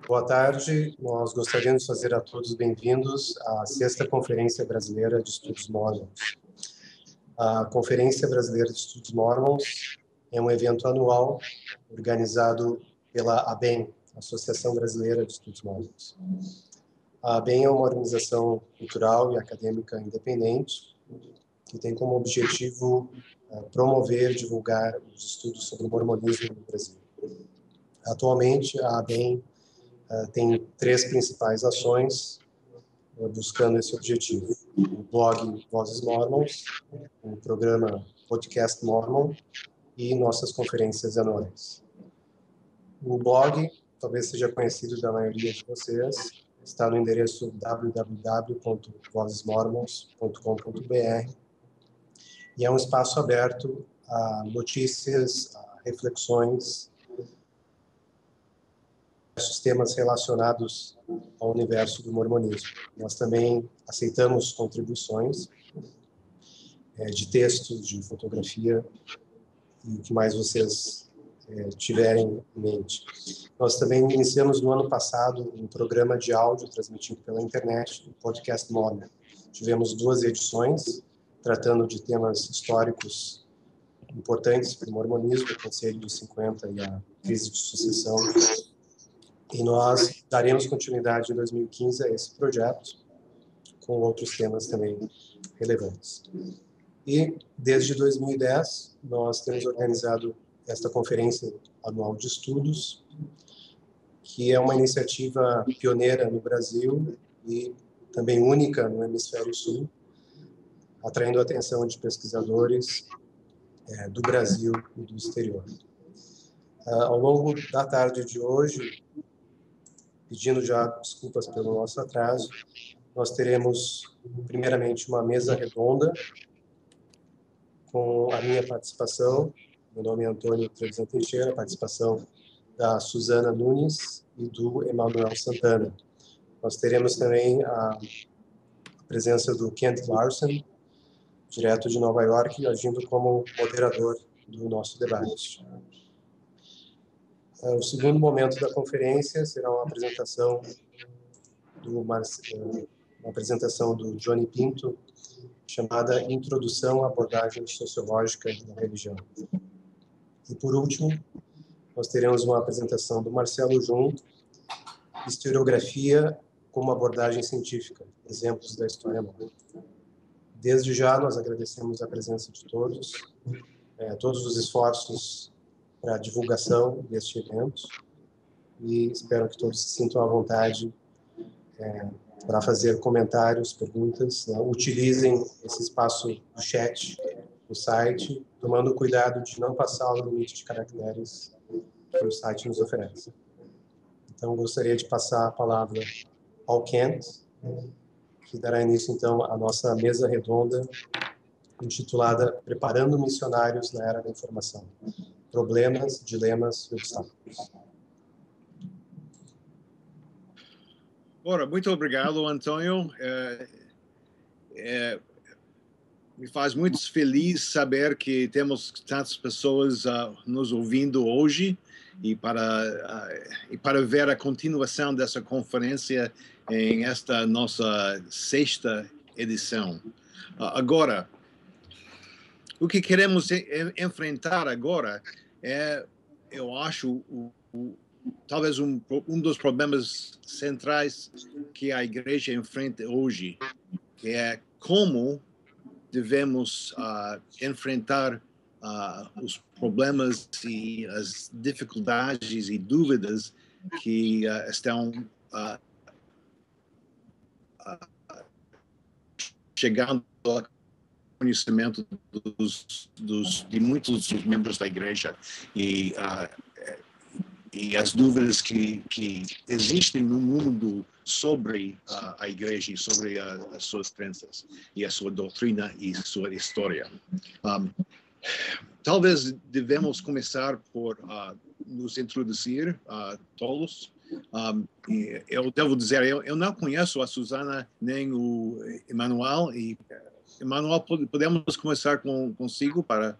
Boa tarde, nós gostaríamos de fazer a todos bem-vindos à 6ª Conferência Brasileira de Estudos Mormons. A Conferência Brasileira de Estudos Mormons é um evento anual organizado pela ABEM, Associação Brasileira de Estudos Mormons. A ABEM é uma organização cultural e acadêmica independente que tem como objetivo promover e divulgar os estudos sobre o mormonismo no Brasil. Atualmente, a ABEM tem 3 principais ações buscando esse objetivo: o blog Vozes Mormons, o programa Podcast Mormon e nossas conferências anuais. O blog talvez seja conhecido da maioria de vocês, está no endereço www.vozesmormons.com.br e é um espaço aberto a notícias, a reflexões, temas relacionados ao universo do mormonismo. Nós também aceitamos contribuições de textos, de fotografia e o que mais vocês tiverem em mente. Nós também iniciamos no ano passado um programa de áudio transmitido pela internet, o Podcast Mormon. Tivemos 2 edições tratando de temas históricos importantes para o mormonismo, o Conselho dos 50 e a crise de sucessão. E nós daremos continuidade em 2015 a esse projeto, com outros temas também relevantes. E, desde 2010, nós temos organizado esta Conferência Anual de Estudos, que é uma iniciativa pioneira no Brasil e também única no Hemisfério Sul, atraindo a atenção de pesquisadores do Brasil e do exterior. Ao longo da tarde de hoje, pedindo já desculpas pelo nosso atraso, nós teremos, primeiramente, uma mesa redonda com a minha participação. Meu nome é Antônio Trevisan Teixeira, participação da Suzana Nunes e do Emanuel Santana. Nós teremos também a presença do Kent Larson, direto de Nova York, agindo como moderador do nosso debate. O segundo momento da conferência será uma apresentação do Johnny Pinto, chamada Introdução à Abordagem Sociológica da Religião. E, por último, nós teremos uma apresentação do Marcelo Jun, Historiografia como Abordagem Científica, Exemplos da História Mormon. Desde já, nós agradecemos a presença de todos os esforços para a divulgação deste evento, e espero que todos se sintam à vontade para fazer comentários, perguntas. Utilizem esse espaço do chat do site, tomando cuidado de não passar o limite de caracteres que o site nos oferece. Então, gostaria de passar a palavra ao Kent, que dará início, então, à nossa mesa redonda, intitulada Preparando Missionários na Era da Informação. Problemas, dilemas e obstáculos. Ora, muito obrigado, Antônio. Me faz muito feliz saber que temos tantas pessoas nos ouvindo hoje e para ver a continuação dessa conferência em esta nossa 6ª edição. Agora, o que queremos enfrentar agora eu acho, talvez um dos problemas centrais que a igreja enfrenta hoje, que é como devemos enfrentar os problemas e as dificuldades e dúvidas que estão chegando ao conhecimento de muitos dos membros da igreja e as dúvidas que existem no mundo sobre a igreja e sobre as suas crenças e a sua doutrina e sua história. Talvez devemos começar por nos introduzir todos. Eu devo dizer, eu não conheço a Suzana nem o Emanuel, e Emanuel, podemos começar consigo para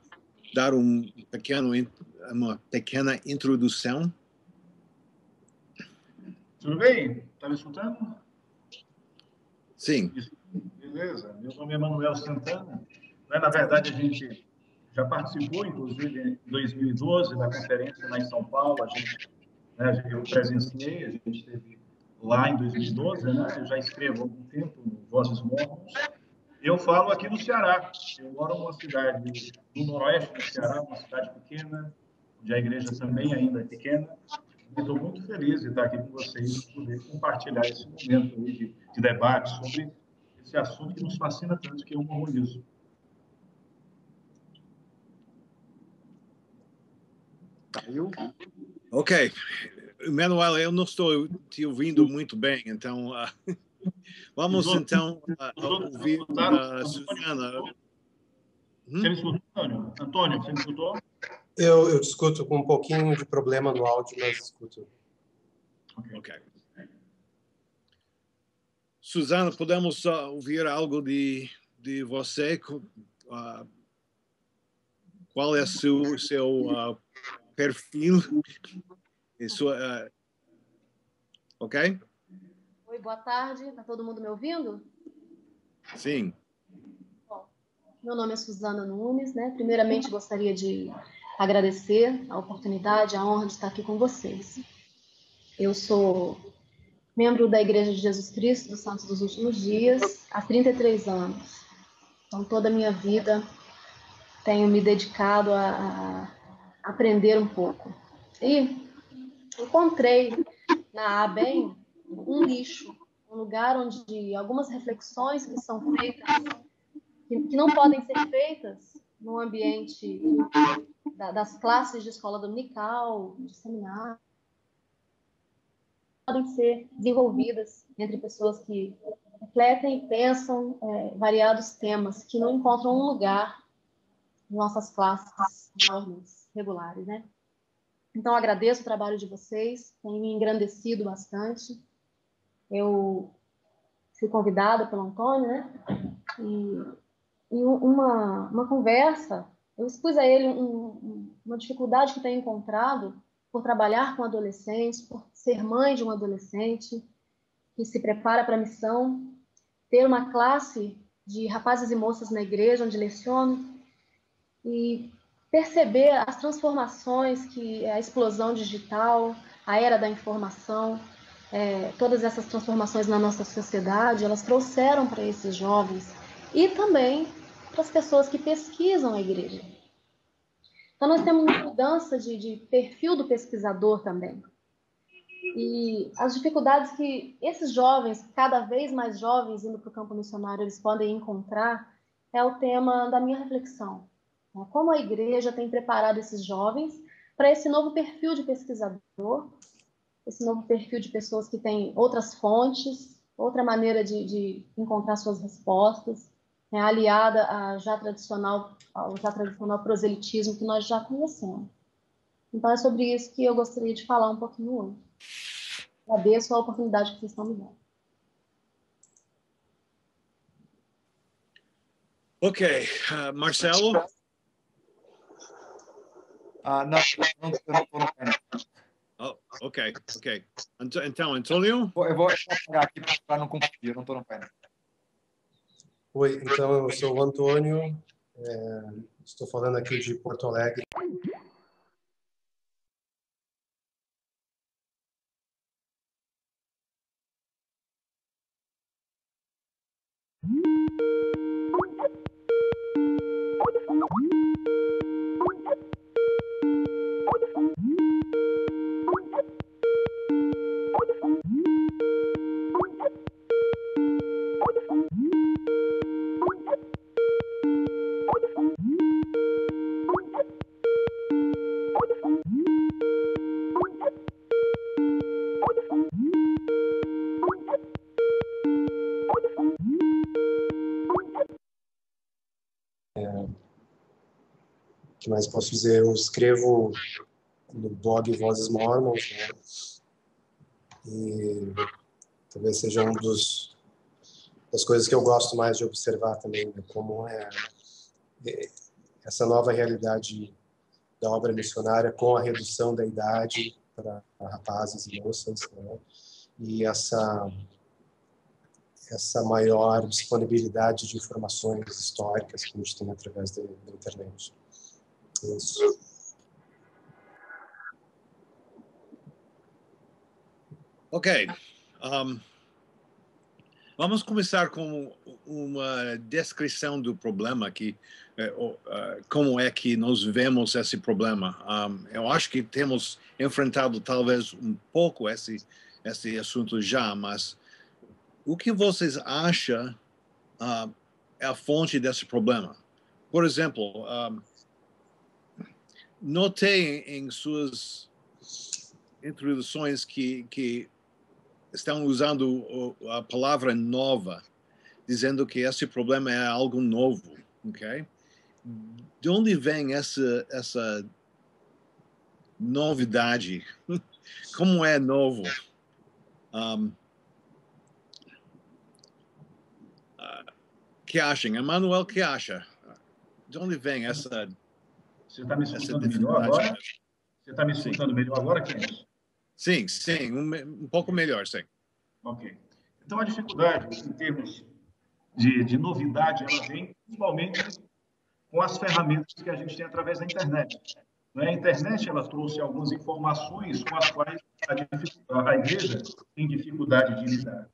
dar uma pequena introdução? Tudo bem? Está me escutando? Sim. Beleza. Meu nome é Manuel Santana. Na verdade, a gente já participou, inclusive, em 2012, da conferência lá em São Paulo. Eu presenciei, a gente esteve lá em 2012, né? Eu já escrevo há algum tempo no Vozes Mormons. Eu falo aqui no Ceará. Eu moro numa cidade do noroeste do Ceará, uma cidade pequena, onde a igreja também ainda é pequena. Estou muito feliz de estar aqui com vocês e poder compartilhar esse momento aí de debate sobre esse assunto que nos fascina tanto, que é o mormonismo. Ok. Manuel, eu não estou te ouvindo muito bem, então vamos então ouvir a Susana. Você me escutou, Antônio? Antônio, você me escutou? Eu discuto com um pouquinho de problema no áudio, mas escuto. Ok. Susana, podemos ouvir algo de você? Qual é seu perfil? Ok? Oi, boa tarde. Está todo mundo me ouvindo? Sim. Bom, meu nome é Susana Nunes, né? Primeiramente, gostaria de agradecer a oportunidade, a honra de estar aqui com vocês. Eu sou membro da Igreja de Jesus Cristo dos Santos dos Últimos Dias há 33 anos. Então, toda a minha vida tenho me dedicado a aprender um pouco. E encontrei na ABEM um nicho, um lugar onde algumas reflexões que são feitas, que não podem ser feitas no ambiente das classes de escola dominical, de seminário, podem ser desenvolvidas entre pessoas que refletem e pensam variados temas que não encontram um lugar em nossas classes normais, regulares, né? Então, agradeço o trabalho de vocês, tem me engrandecido bastante. Eu fui convidada pelo Antônio, né? E uma conversa, eu expus a ele uma dificuldade que tenho encontrado por trabalhar com adolescentes, por ser mãe de um adolescente que se prepara para a missão, ter uma classe de rapazes e moças na igreja onde leciono e perceber as transformações que a explosão digital, a era da informação, todas essas transformações na nossa sociedade, elas trouxeram para esses jovens e também para as pessoas que pesquisam a igreja. Então, nós temos uma mudança de perfil do pesquisador também. E as dificuldades que esses jovens, cada vez mais jovens indo para o campo missionário, eles podem encontrar, é o tema da minha reflexão. Como a igreja tem preparado esses jovens para esse novo perfil de pesquisador, esse novo perfil de pessoas que têm outras fontes, outra maneira de encontrar suas respostas, aliada ao já tradicional proselitismo que nós já conhecemos. Então, é sobre isso que eu gostaria de falar um pouquinho hoje. Agradeço a oportunidade que vocês estão me dando. Ok. Marcelo? Não estou no painel. Oh, ok. Então, Antônio? Eu vou apagar aqui para não confundir, eu não estou no painel. Oi, então eu sou o Antônio, estou falando aqui de Porto Alegre. O que mais posso dizer? Eu escrevo no blog Vozes Mormons, né? E talvez seja das coisas que eu gosto mais de observar também, né? Como essa nova realidade da obra missionária com a redução da idade para rapazes e moças, né? e essa maior disponibilidade de informações históricas que a gente tem através da internet. Isso. Ok. Vamos começar com uma descrição do problema aqui, como é que nós vemos esse problema. Eu acho que temos enfrentado talvez um pouco esse assunto já, mas o que vocês acham é a fonte desse problema? Por exemplo, notei em suas introduções que estão usando a palavra nova, dizendo que esse problema é algo novo, ok? De onde vem essa novidade? Como é novo? Que acham? Emanuel, que acha? De onde vem essa... Você está me escutando melhor agora? Você está me escutando melhor agora, Kenneth? Sim, sim, um pouco melhor, sim. Ok. Então, a dificuldade, em termos de novidade, ela vem principalmente com as ferramentas que a gente tem através da internet. A internet ela trouxe algumas informações com as quais a igreja tem dificuldade de lidar.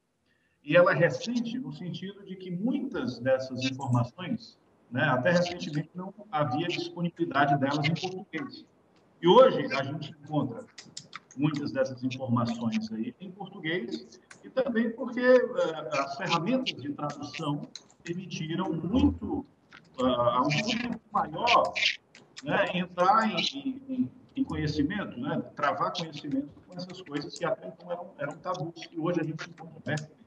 E ela é recente no sentido de que muitas dessas informações, até recentemente, não havia disponibilidade delas em português. E hoje a gente encontra muitas dessas informações aí em português, e também porque as ferramentas de tradução permitiram muito, a um público maior, entrar em conhecimento, travar conhecimento com essas coisas que até então eram tabus, e hoje a gente encontra abertamente.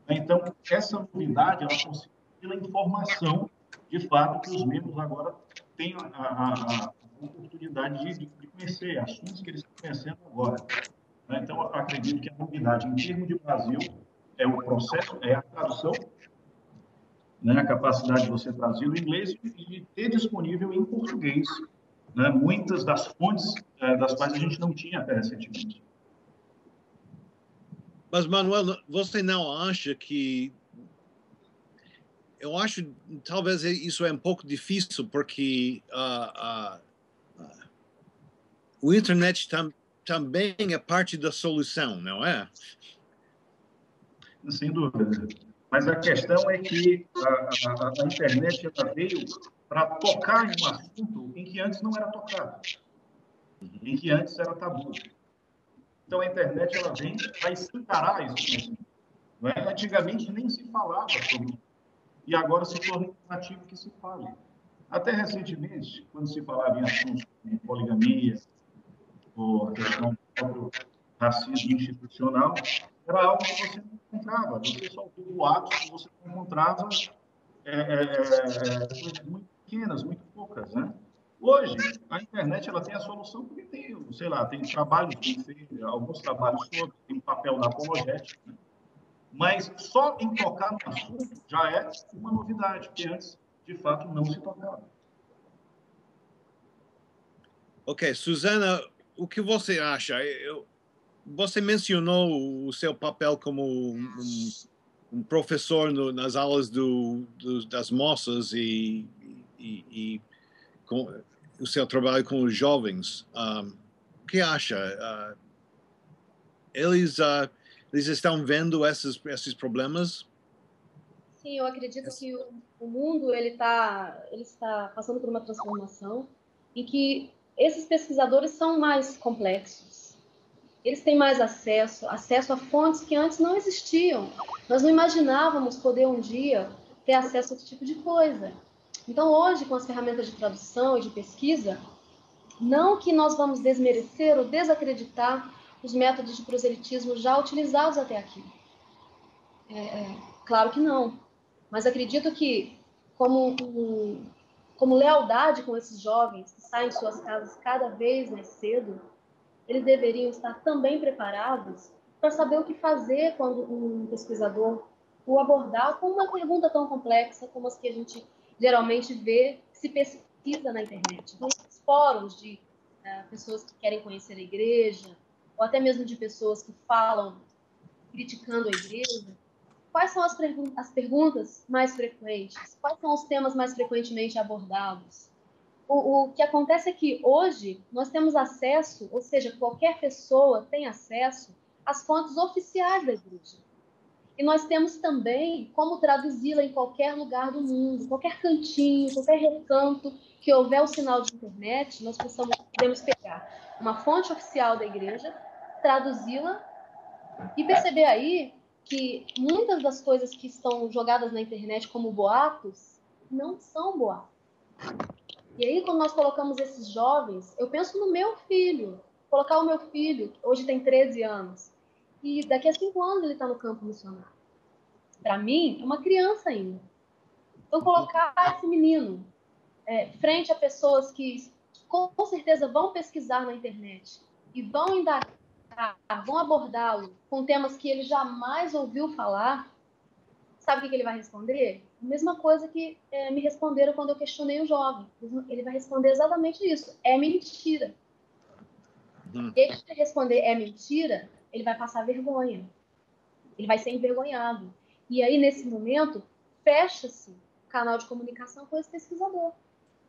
Então, essa novidade, ela consiste pela informação, de fato, que os membros agora têm a oportunidade de conhecer assuntos que eles estão conhecendo agora. Então, eu acredito que a novidade, em termos de Brasil, é o processo, é a tradução, a capacidade de você traduzir do inglês e de ter disponível em português, muitas das fontes das quais a gente não tinha até recentemente. Mas, Manuel, você não acha que... Eu acho, talvez isso é um pouco difícil, porque o internet também é parte da solução, não é? Sem dúvida. Mas a questão é que a internet ela veio para tocar em um assunto em que antes não era tocado, em que antes era tabu. Então, a internet ela vem para escancarar esse conhecimento. Antigamente nem se falava sobre isso, e agora se torna imperativo que se fale. Até recentemente, quando se falava em assuntos como poligamia, ou a questão do próprio racismo institucional, era algo que você não encontrava, você só ouvia boatos, você não encontrava coisas muito pequenas, muito poucas, Hoje, a internet ela tem a solução porque tem, sei lá, tem trabalhos bem feitos, alguns trabalhos sobre, tem o papel da apologética, mas só em tocar no assunto já é uma novidade, porque antes, de fato, não se tocava. Ok, Susana, o que você acha? Você mencionou o seu papel como um professor nas aulas das moças e com o seu trabalho com os jovens. O que acha? Eles estão vendo esses problemas? Sim, eu acredito que o mundo ele está passando por uma transformação em que esses pesquisadores são mais complexos. Eles têm mais acesso a fontes que antes não existiam. Nós não imaginávamos poder um dia ter acesso a esse tipo de coisa. Então, hoje, com as ferramentas de tradução e de pesquisa, não que nós vamos desmerecer ou desacreditar os métodos de proselitismo já utilizados até aqui. Claro que não. Mas acredito que, como lealdade com esses jovens que saem de suas casas cada vez mais cedo, eles deveriam estar também preparados para saber o que fazer quando um pesquisador o abordar com uma pergunta tão complexa como as que a gente geralmente vê se pesquisa na internet. Então, os fóruns de pessoas que querem conhecer a igreja, ou até mesmo de pessoas que falam criticando a igreja, quais são as perguntas mais frequentes? Quais são os temas mais frequentemente abordados? O que acontece é que hoje nós temos acesso, ou seja, qualquer pessoa tem acesso às fontes oficiais da igreja. E nós temos também como traduzi-la em qualquer lugar do mundo, qualquer cantinho, qualquer recanto que houver o sinal de internet, nós podemos pegar uma fonte oficial da igreja, traduzi-la e perceber aí que muitas das coisas que estão jogadas na internet como boatos não são boatos. E aí, quando nós colocamos esses jovens, eu penso no meu filho, colocar o meu filho, hoje tem 13 anos, e daqui a 5 anos ele está no campo missionário. Para mim, é uma criança ainda. Então, colocar esse menino frente a pessoas que com certeza vão pesquisar na internet e vão indagar, vão abordá-lo com temas que ele jamais ouviu falar, sabe o que ele vai responder? A mesma coisa que me responderam quando eu questionei o jovem. Ele vai responder exatamente isso. É mentira. E se ele responder é mentira, ele vai passar vergonha. Ele vai ser envergonhado. E aí, nesse momento, fecha-se o canal de comunicação com esse pesquisador.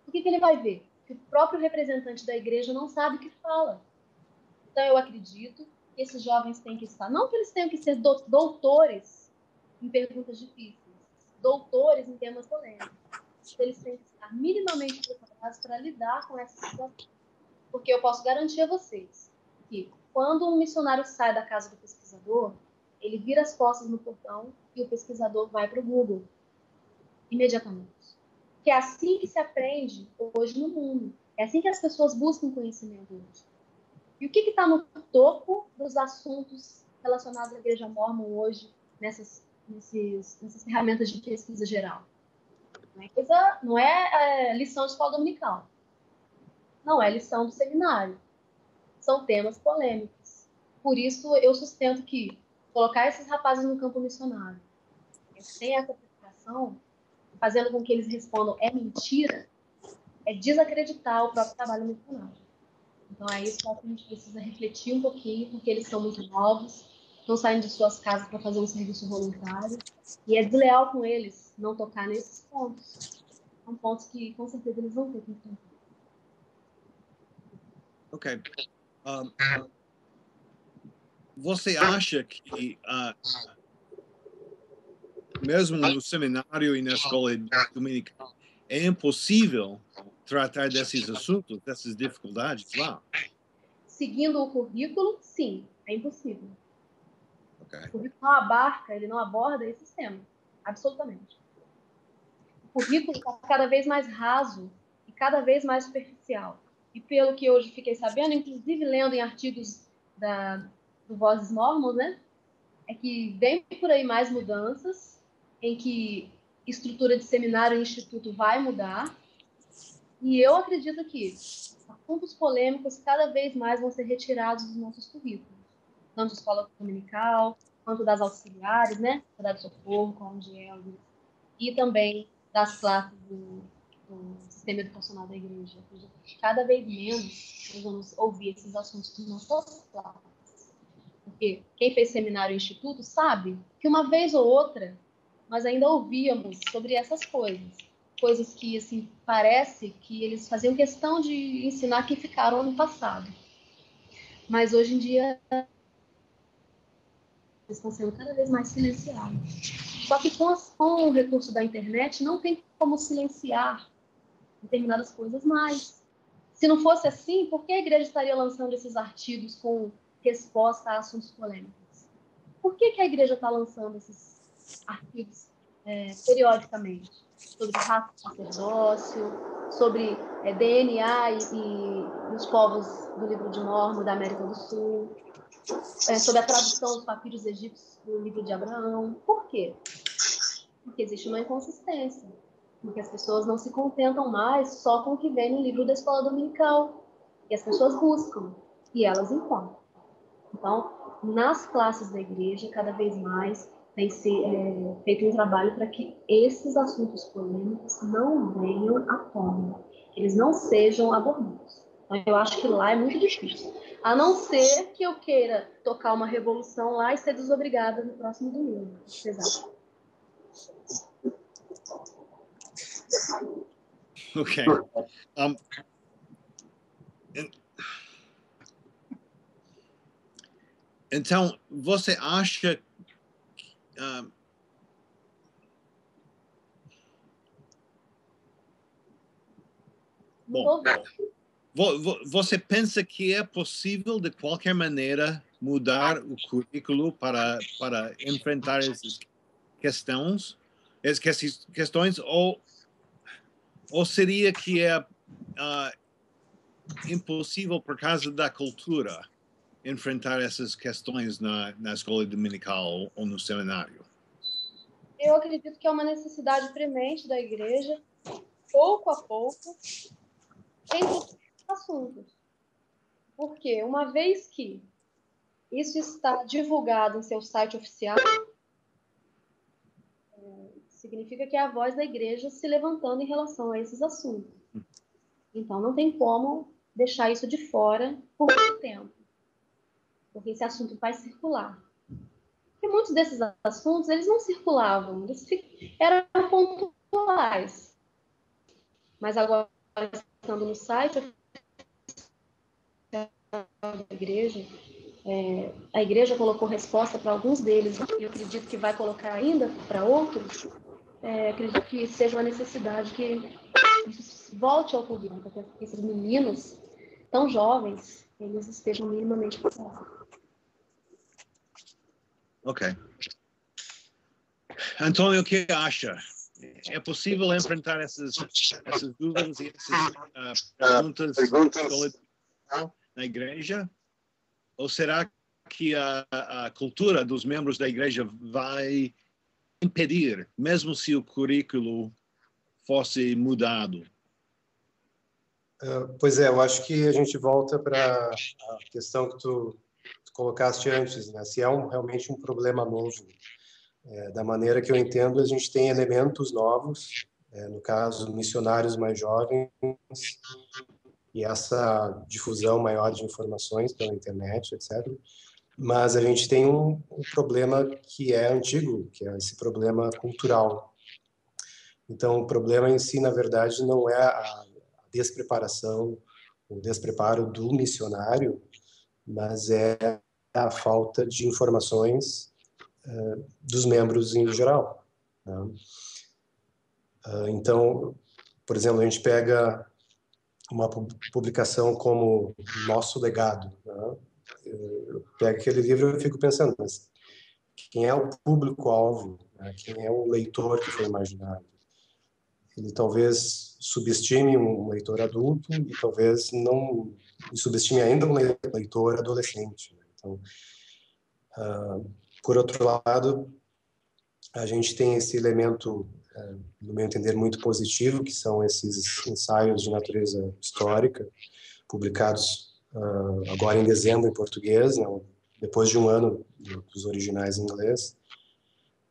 O que ele vai ver? Que o próprio representante da igreja não sabe o que fala. Então, eu acredito que esses jovens têm que estar... Não que eles tenham que ser doutores em perguntas difíceis, doutores em temas polêmicos. Eles têm que estar minimamente preparados para lidar com essa situação. Porque eu posso garantir a vocês que, quando um missionário sai da casa do pesquisador, ele vira as costas no portão e o pesquisador vai para o Google imediatamente. Que é assim que se aprende hoje no mundo. É assim que as pessoas buscam conhecimento hoje. E o que está no topo dos assuntos relacionados à Igreja Mórmon hoje, nessas ferramentas de pesquisa geral? Não é lição de escola dominical. Não é lição do seminário. São temas polêmicos. Por isso, eu sustento que colocar esses rapazes no campo missionário, sem essa preparação, fazendo com que eles respondam é mentira, é desacreditar o próprio trabalho missionário. Então, é isso que a gente precisa refletir um pouquinho, porque eles são muito novos, não saem de suas casas para fazer um serviço voluntário, e é desleal com eles não tocar nesses pontos. São pontos que, com certeza, eles vão ter que enfrentar. Ok. Você acha que, mesmo no seminário e na escola dominical, é impossível tratar desses assuntos, dessas dificuldades lá? Seguindo o currículo, sim, é impossível. Okay. O currículo não abarca, ele não aborda esses temas, absolutamente. O currículo está cada vez mais raso e cada vez mais superficial. E pelo que hoje fiquei sabendo, inclusive lendo em artigos do Vozes Mormons, né, é que vem por aí mais mudanças, em que estrutura de seminário e instituto vai mudar. E eu acredito que assuntos polêmicos cada vez mais vão ser retirados dos nossos currículos, tanto da escola dominical, quanto das auxiliares, né, da de socorro, como de Elvis, e também das classes do sistema educacional da igreja. Cada vez menos nós vamos ouvir esses assuntos nas nossas classes. Porque quem fez seminário e instituto sabe que uma vez ou outra nós ainda ouvíamos sobre essas coisas que, assim, parece que eles faziam questão de ensinar que ficaram no passado. Mas hoje em dia eles estão sendo cada vez mais silenciados. Só que com o recurso da internet não tem como silenciar determinadas coisas mais. Se não fosse assim, por que a igreja estaria lançando esses artigos com resposta a assuntos polêmicos? Por que a igreja está lançando esses artigos periodicamente? Sobre raça e sacerdócio, sobre DNA e os povos do livro de Mórmon da América do Sul, sobre a tradução dos papiros egípcios do livro de Abraão. Por quê? Porque existe uma inconsistência. Porque as pessoas não se contentam mais só com o que vem no livro da escola dominical. E as pessoas buscam, e elas encontram. Então, nas classes da igreja, cada vez mais tem feito um trabalho para que esses assuntos polêmicos não venham à tona, eles não sejam abordados. Então, eu acho que lá é muito difícil. A não ser que eu queira tocar uma revolução lá e ser desobrigada no próximo domingo. Exato. Ok. Então, você acha... bom, você pensa que é possível, de qualquer maneira, mudar o currículo para enfrentar essas questões, ou seria que é impossível por causa da cultura enfrentar essas questões na escola dominical ou no seminário? Eu acredito que é uma necessidade premente da igreja, pouco a pouco, entre assuntos. Porque uma vez que isso está divulgado em seu site oficial, significa que é a voz da igreja se levantando em relação a esses assuntos. Então, não tem como deixar isso de fora por muito tempo, porque esse assunto vai circular. Porque muitos desses assuntos, eles não circulavam, eles eram pontuais. Mas agora, estando no site da igreja, a igreja colocou resposta para alguns deles, e eu acredito que vai colocar ainda para outros. Acredito que seja uma necessidade que isso volte ao público, para que esses meninos tão jovens, eles estejam minimamente preparados. Ok. Antônio, o que acha? É possível enfrentar essas dúvidas e essas perguntas na igreja? Ou será que a cultura dos membros da igreja vai impedir, mesmo se o currículo fosse mudado? Pois é, eu acho que a gente volta para a questão que tu colocaste antes, né? Se é realmente um problema novo. Da maneira que eu entendo, a gente tem elementos novos, no caso, missionários mais jovens, e essa difusão maior de informações pela internet, etc. Mas a gente tem um problema que é antigo, que é esse problema cultural. Então, o problema em si, na verdade, não é a despreparação, o despreparo do missionário, mas é a falta de informações dos membros em geral, né? Então, por exemplo, a gente pega uma publicação como Nosso Legado, né? Eu pego aquele livro e fico pensando, mas quem é o público-alvo, né? Quem é o leitor que foi imaginado? Ele talvez subestime um leitor adulto e talvez não subestime ainda um leitor adolescente, né? Então, por outro lado, a gente tem esse elemento, no meu entender, muito positivo, que são esses ensaios de natureza histórica, publicados agora em dezembro em português, né, depois de um ano dos originais em inglês.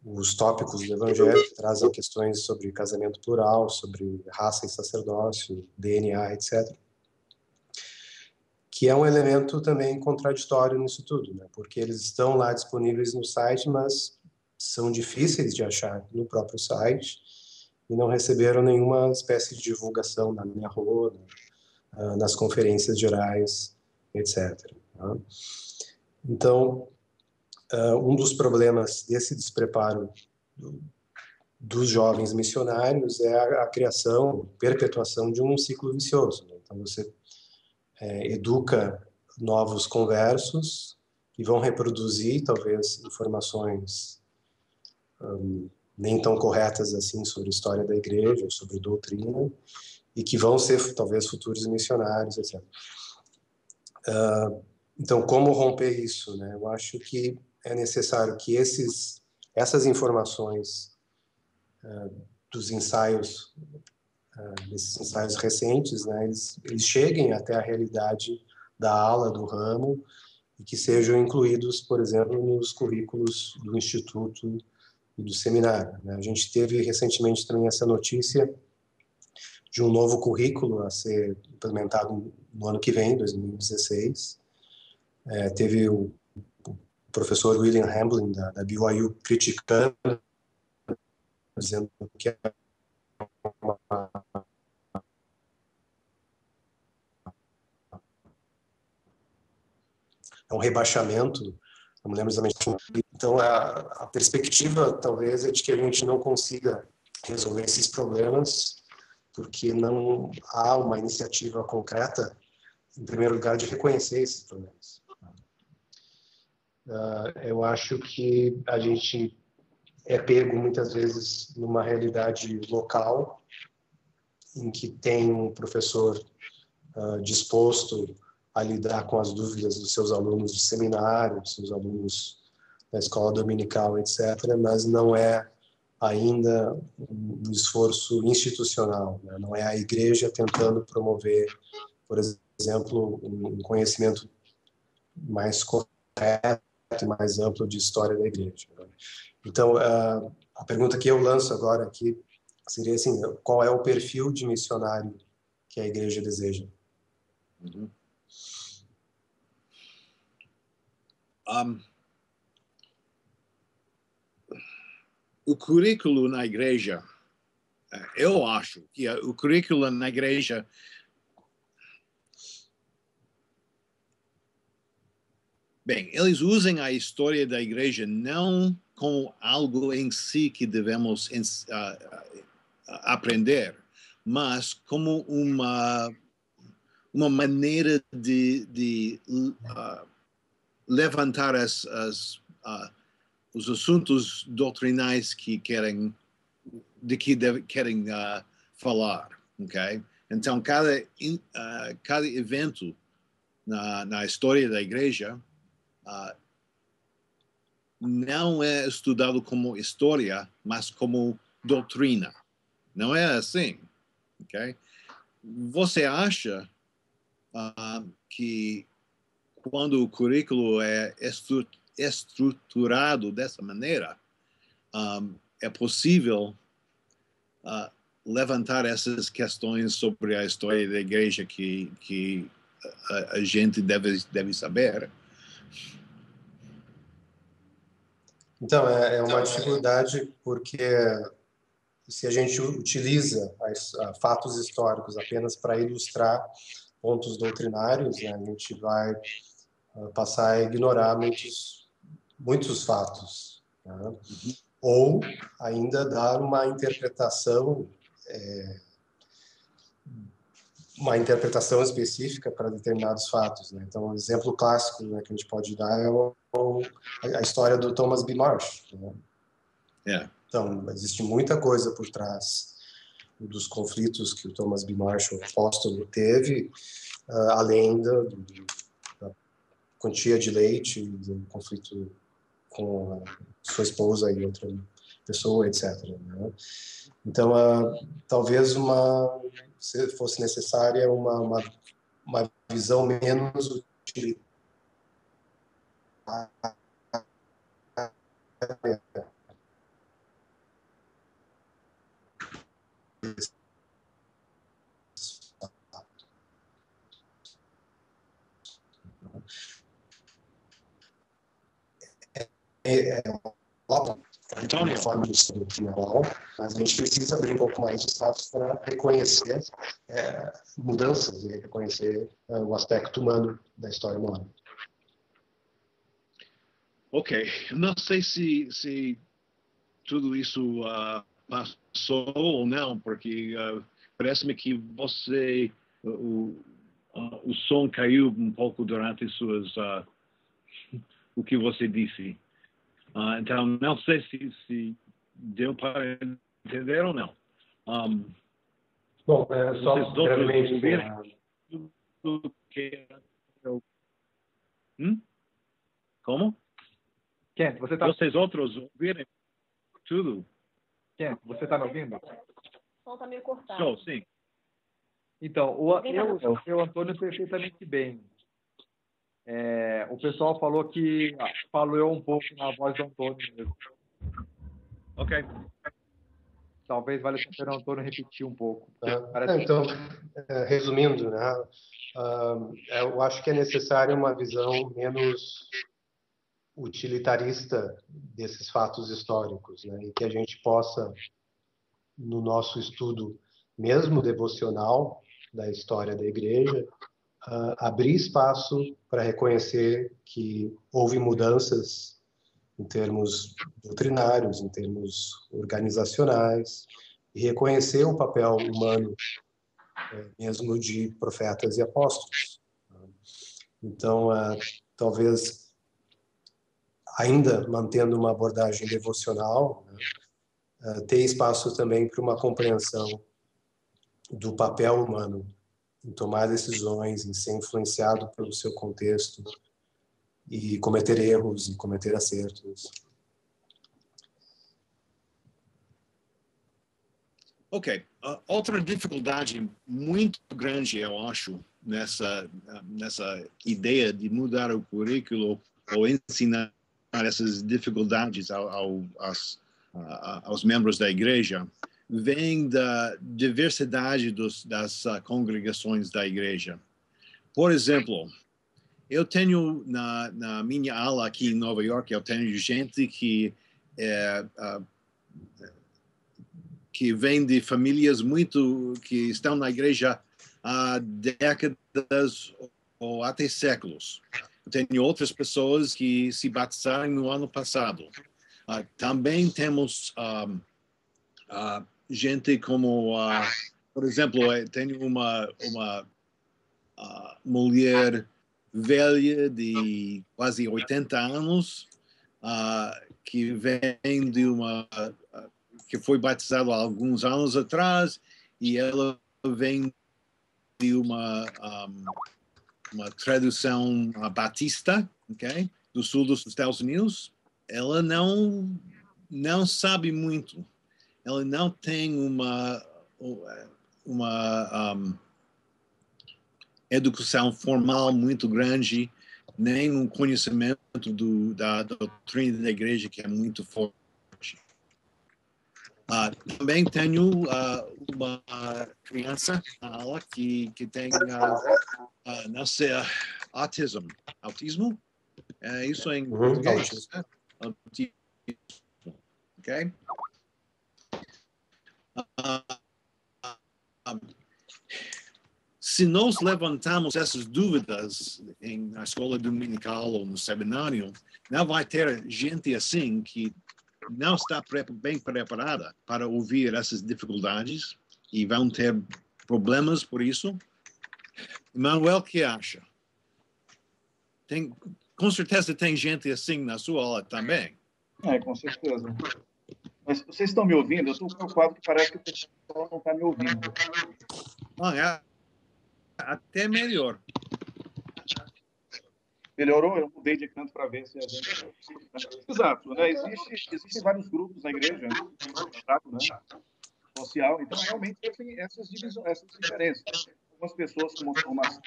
Os tópicos do Evangelho que trazem questões sobre casamento plural, sobre raça e sacerdócio, DNA, etc. Que é um elemento também contraditório nisso tudo, né, porque eles estão lá disponíveis no site, mas são difíceis de achar no próprio site e não receberam nenhuma espécie de divulgação na minha roda, nas conferências gerais, etc. Então, um dos problemas desse despreparo dos jovens missionários é a criação, perpetuação de um ciclo vicioso, né? Então, você educa novos conversos que vão reproduzir, talvez, informações nem tão corretas assim sobre a história da igreja, ou sobre doutrina, e que vão ser, talvez, futuros missionários, etc. Então, como romper isso, né? Eu acho que é necessário que essas informações dos ensaios, desses ensaios recentes, né, eles cheguem até a realidade da ala, do ramo, e que sejam incluídos, por exemplo, nos currículos do Instituto e do seminário, né? A gente teve recentemente também essa notícia de um novo currículo a ser implementado no ano que vem, 2016, Teve o professor William Hamblin, da BYU, criticando, dizendo que é um rebaixamento, não me lembro exatamente. Então, a perspectiva, talvez, é de que a gente não consiga resolver esses problemas, porque não há uma iniciativa concreta, em primeiro lugar, de reconhecer esses problemas. Eu acho que a gente é pego, muitas vezes, numa realidade local, em que tem um professor disposto a lidar com as dúvidas dos seus alunos de seminário, dos seus alunos da escola dominical, etc., mas não é ainda um esforço institucional, né? Não é a igreja tentando promover, por exemplo, um conhecimento mais correto e mais amplo de história da igreja, né? Então, a pergunta que eu lanço agora aqui seria assim: qual é o perfil de missionário que a igreja deseja? Uhum. O currículo na igreja, eu acho que o currículo na igreja bem, eles usam a história da igreja não como algo em si que devemos aprender, mas como uma maneira de levantar os assuntos doutrinais que querem falar, ok? Então, cada evento na história da igreja não é estudado como história, mas como doutrina. Não é assim, ok? Você acha que quando o currículo é estruturado dessa maneira, é possível levantar essas questões sobre a história da igreja que a gente deve saber? Então, é uma dificuldade porque se a gente utiliza fatos históricos apenas para ilustrar pontos doutrinários, né, a gente vai passar a ignorar muitos fatos, né? Uhum. Ou ainda dar uma interpretação específica para determinados fatos, né? Então, um exemplo clássico, né, que a gente pode dar é a história do Thomas B. Marsh, né? Yeah. Então, existe muita coisa por trás dos conflitos que o Thomas B. Marsh, o apóstolo, teve, além da quantia de leite, do conflito com a sua esposa e outra pessoa, etc., né? Então, talvez se fosse necessária uma visão menos utilitária. De uma forma institucional, mas a gente precisa abrir um pouco mais de espaço para reconhecer mudanças e reconhecer o aspecto humano da história humana. Ok, não sei se tudo isso passou ou não, porque parece-me que o som caiu um pouco durante o que você disse. Então, não sei se deu para entender ou não. Bom, só brevemente. Como? Kent, Vocês outros ouvirem tudo? Kent, você está me ouvindo? O som está meio cortado. Show, sim. Então, o Antônio perfeitamente bem. O pessoal falou que falou um pouco na voz do Antônio mesmo. Ok. Talvez valha a pena o Antônio repetir um pouco. Então, resumindo, né, eu acho que é necessário uma visão menos utilitarista desses fatos históricos, né? E que a gente possa, no nosso estudo, mesmo devocional, da história da Igreja, abrir espaço para reconhecer que houve mudanças em termos doutrinários, em termos organizacionais, e reconhecer o papel humano, mesmo de profetas e apóstolos. Então, talvez, ainda mantendo uma abordagem devocional, né, ter espaço também para uma compreensão do papel humano em tomar decisões, em ser influenciado pelo seu contexto e cometer erros e cometer acertos. Ok. Outra dificuldade muito grande, eu acho, nessa ideia de mudar o currículo ou ensinar essas dificuldades aos membros da igreja, vem da diversidade das congregações da igreja. Por exemplo, eu tenho na minha aula aqui em Nova York, eu tenho gente que vem de famílias que estão na igreja há décadas ou até séculos. Eu tenho outras pessoas que se batizaram no ano passado. Também temos gente como, por exemplo, tenho uma mulher velha de quase 80 anos que vem de que foi batizada há alguns anos atrás, e ela vem de uma tradução batista, okay, do sul dos Estados Unidos. Ela não sabe muito. Ela não tem uma educação formal muito grande, nem um conhecimento da doutrina da igreja que é muito forte. Também tenho uma criança na aula que tem, não sei, autismo? Isso em português? Autismo. Ok? Se nós levantamos essas dúvidas na escola dominical ou no seminário, não vai ter gente assim que não está bem preparada para ouvir essas dificuldades e vão ter problemas por isso. Manuel, o que acha? Com certeza tem gente assim na sua aula também. Com certeza. Mas vocês estão me ouvindo? Eu estou preocupado que parece que o pessoal não está me ouvindo. Até melhor. Melhorou? Eu mudei de canto para ver se a gente... Exato, né? Existem vários grupos na igreja, né? Social, então realmente tem essas diferenças. Algumas pessoas com uma formação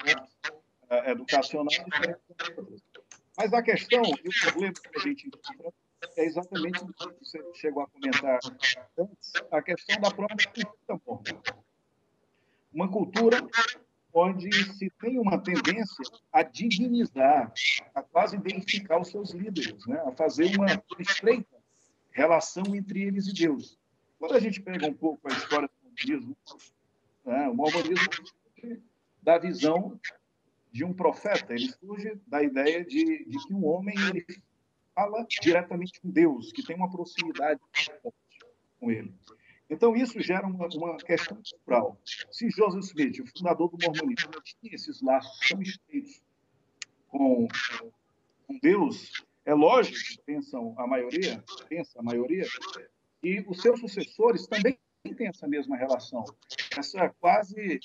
educacional diferente das outras. Mas a questão e o problema que a gente encontra é exatamente o que você chegou a comentar antes, a questão da própria cultura. Uma cultura onde se tem uma tendência a divinizar, a quase identificar os seus líderes, né? A fazer uma estreita relação entre eles e Deus. Quando a gente pega um pouco a história do mormonismo, o mormonismo surge da visão de um profeta, ele surge da ideia de que um homem ele fala diretamente com Deus, que tem uma proximidade com ele. Então, isso gera uma questão cultural. Se Joseph Smith, o fundador do mormonismo, tinha esses laços tão estreitos com Deus, é lógico, pensa a maioria, e os seus sucessores também têm essa mesma relação. Essa quase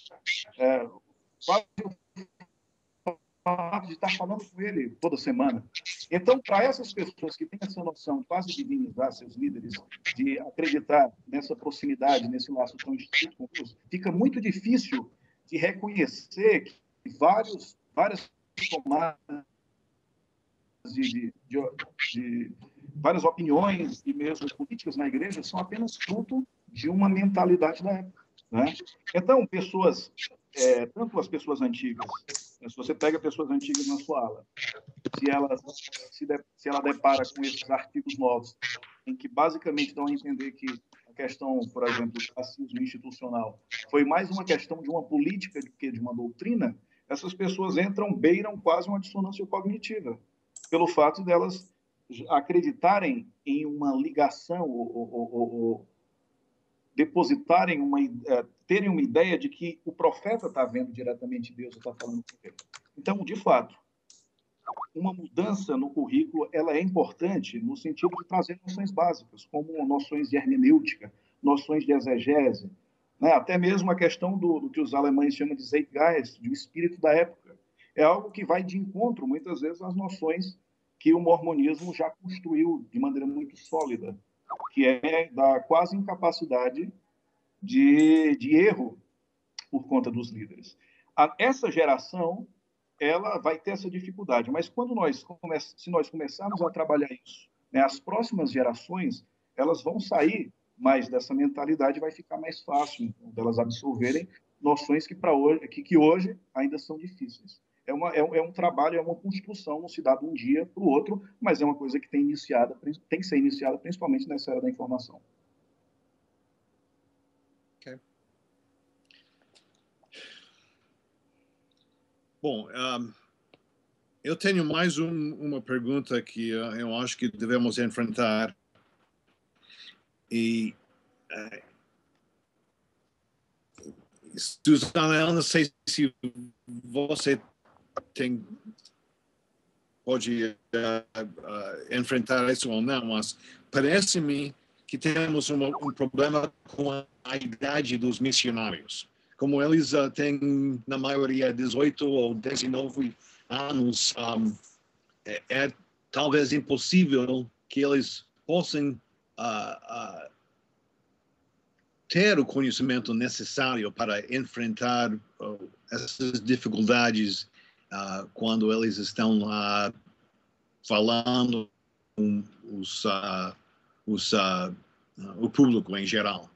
de estar falando com ele toda semana. Então, para essas pessoas que têm essa noção de quase divinizar seus líderes, de acreditar nessa proximidade, nesse laço tão estreito com Deus, fica muito difícil de reconhecer que várias tomadas de várias opiniões e mesmo políticas na igreja são apenas fruto de uma mentalidade da época, né? Então, pessoas tanto as pessoas antigas, se você pega pessoas antigas na sua ala, se ela depara com esses artigos novos, em que basicamente dão a entender que a questão, por exemplo, do racismo institucional foi mais uma questão de uma política do que de uma doutrina, essas pessoas beiram quase uma dissonância cognitiva, pelo fato delas acreditarem em uma ligação ou depositarem terem uma ideia de que o profeta está vendo diretamente Deus, está falando com ele. Então, de fato, uma mudança no currículo ela é importante no sentido de trazer noções básicas, como noções de hermenêutica, noções de exegese, né? Até mesmo a questão do que os alemães chamam de Zeitgeist, de espírito da época. É algo que vai de encontro, muitas vezes, às noções que o mormonismo já construiu de maneira muito sólida, que é da quase incapacidade de erro por conta dos líderes. Essa geração ela vai ter essa dificuldade, mas se nós começarmos a trabalhar isso, né, as próximas gerações elas vão sair mais dessa mentalidade, vai ficar mais fácil então, delas absorverem noções que hoje ainda são difíceis. É um trabalho, é uma construção, não se dá de um dia para o outro, mas é uma coisa que tem que ser iniciada principalmente nessa era da informação. Okay. Bom, eu tenho mais uma pergunta que eu acho que devemos enfrentar. E, Susana, eu não sei se você pode enfrentar isso ou não, mas parece-me que temos um problema com a idade dos missionários. Como eles têm, na maioria, 18 ou 19 anos, é talvez impossível que eles possam ter o conhecimento necessário para enfrentar essas dificuldades quando eles estão falando com o público em geral.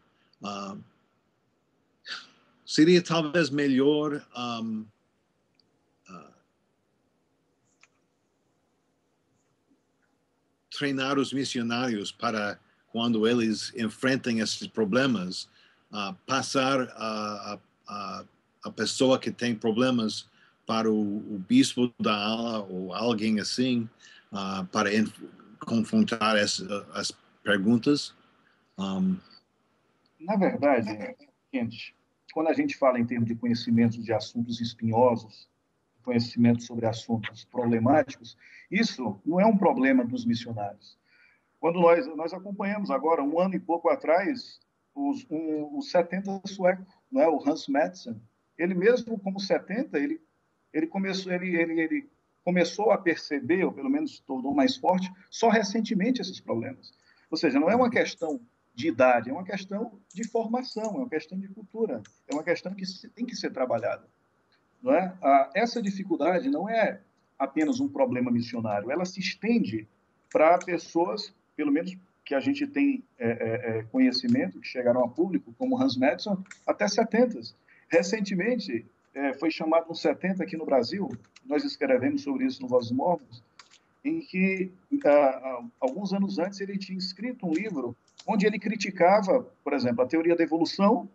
Seria talvez melhor treinar os missionários para, quando eles enfrentam esses problemas, passar a pessoa que tem problemas para o bispo da ala ou alguém assim, para confrontar as perguntas. Na verdade, gente, quando a gente fala em termos de conhecimento de assuntos espinhosos, conhecimento sobre assuntos problemáticos, isso não é um problema dos missionários. Quando nós acompanhamos agora, um ano e pouco atrás, os 70 sueco, não é? O Hans Madsen, ele mesmo como 70, ele começou a perceber, ou pelo menos tornou mais forte, só recentemente esses problemas. Ou seja, não é uma questão de idade, é uma questão de formação, é uma questão de cultura, é uma questão que tem que ser trabalhada. Não é? Essa dificuldade não é apenas um problema missionário, ela se estende para pessoas, pelo menos que a gente tem conhecimento, que chegaram a público, como Hans Madsen, até 70. Recentemente, foi chamado um 70 aqui no Brasil, nós escrevemos sobre isso no Vozes Mormons, em que, alguns anos antes, ele tinha escrito um livro onde ele criticava, por exemplo, a teoria da evolução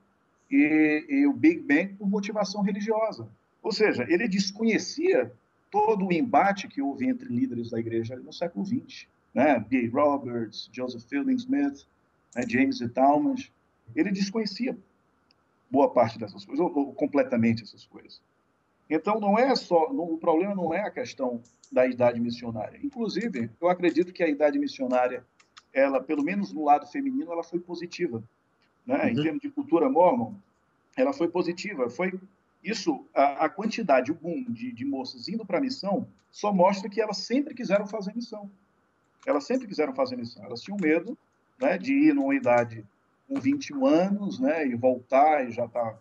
e o Big Bang por motivação religiosa. Ou seja, ele desconhecia todo o embate que houve entre líderes da igreja no século XX. Né? B. Roberts, Joseph Fielding Smith, né? James E. Talmage. Ele desconhecia boa parte dessas coisas, ou completamente essas coisas. Então, o problema não é a questão da idade missionária. Inclusive, eu acredito que a idade missionária, ela, pelo menos no lado feminino, ela foi positiva. Né? Em termos de cultura mormon, ela foi positiva. A quantidade, o boom de moças indo para a missão, só mostra que elas sempre quiseram fazer missão. Elas sempre quiseram fazer missão. Elas tinham medo, né, de ir numa idade com 21 anos, né, e voltar e já está,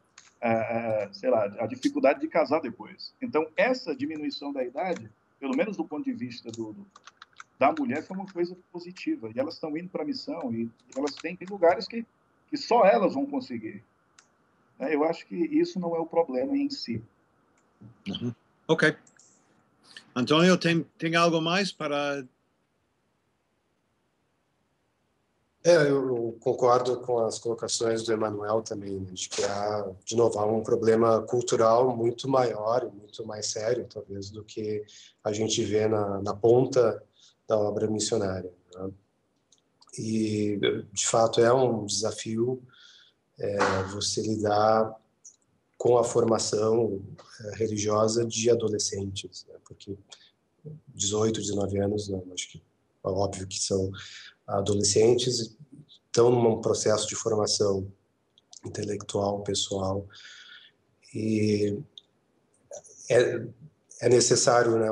sei lá, a dificuldade de casar depois. Então, essa diminuição da idade, pelo menos do ponto de vista da mulher, foi uma coisa positiva. E elas estão indo para a missão e elas têm lugares que só elas vão conseguir. Eu acho que isso não é o problema em si. Uhum. Ok. Antônio, tem algo mais para... Eu concordo com as colocações do Emanuel também, né, de que há, de novo, há um problema cultural muito maior, muito mais sério, talvez, do que a gente vê na ponta da obra missionária, né? E, de fato, é um desafio você lidar com a formação religiosa de adolescentes, né? Porque 18, 19 anos, não, acho que é óbvio que são adolescentes, estão num processo de formação intelectual, pessoal, e é necessário, né,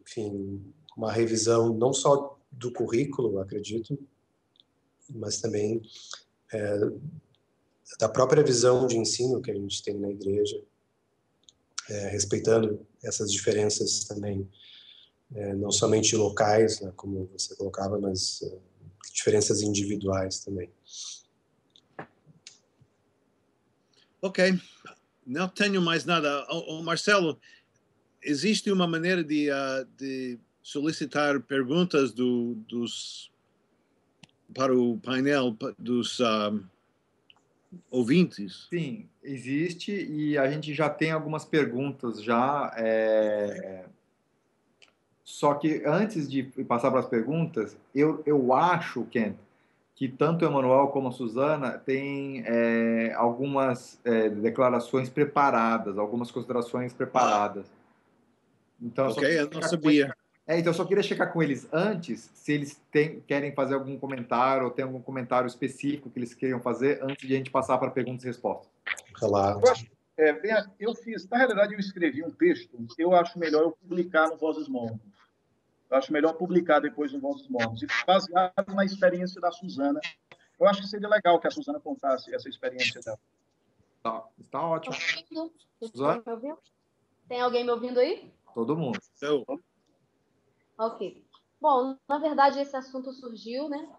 enfim, uma revisão não só do currículo, acredito, mas também da própria visão de ensino que a gente tem na igreja, respeitando essas diferenças também, não somente locais, né, como você colocava, mas diferenças individuais também. Ok. Não tenho mais nada. Marcelo, existe uma maneira de solicitar perguntas para o painel dos ouvintes? Sim, existe e a gente já tem algumas perguntas já. Só que antes de passar para as perguntas, eu acho, Ken, que tanto o Emanuel como a Suzana têm algumas declarações preparadas, algumas considerações preparadas. Então, Ok, eu não sabia. então, eu só queria checar com eles antes, se eles querem fazer algum comentário ou tem algum comentário específico que eles queiram fazer antes de a gente passar para perguntas e respostas. Relato. Eu fiz, na realidade, eu escrevi um texto, eu acho melhor eu publicar no Vozes Mormons. Eu acho melhor publicar depois no Vozes Mormons. E baseado na experiência da Suzana, eu acho que seria legal que a Suzana contasse essa experiência dela. Está ótimo. Suzana? Tem alguém me ouvindo aí? Todo mundo. Ok. Bom, na verdade, esse assunto surgiu, né,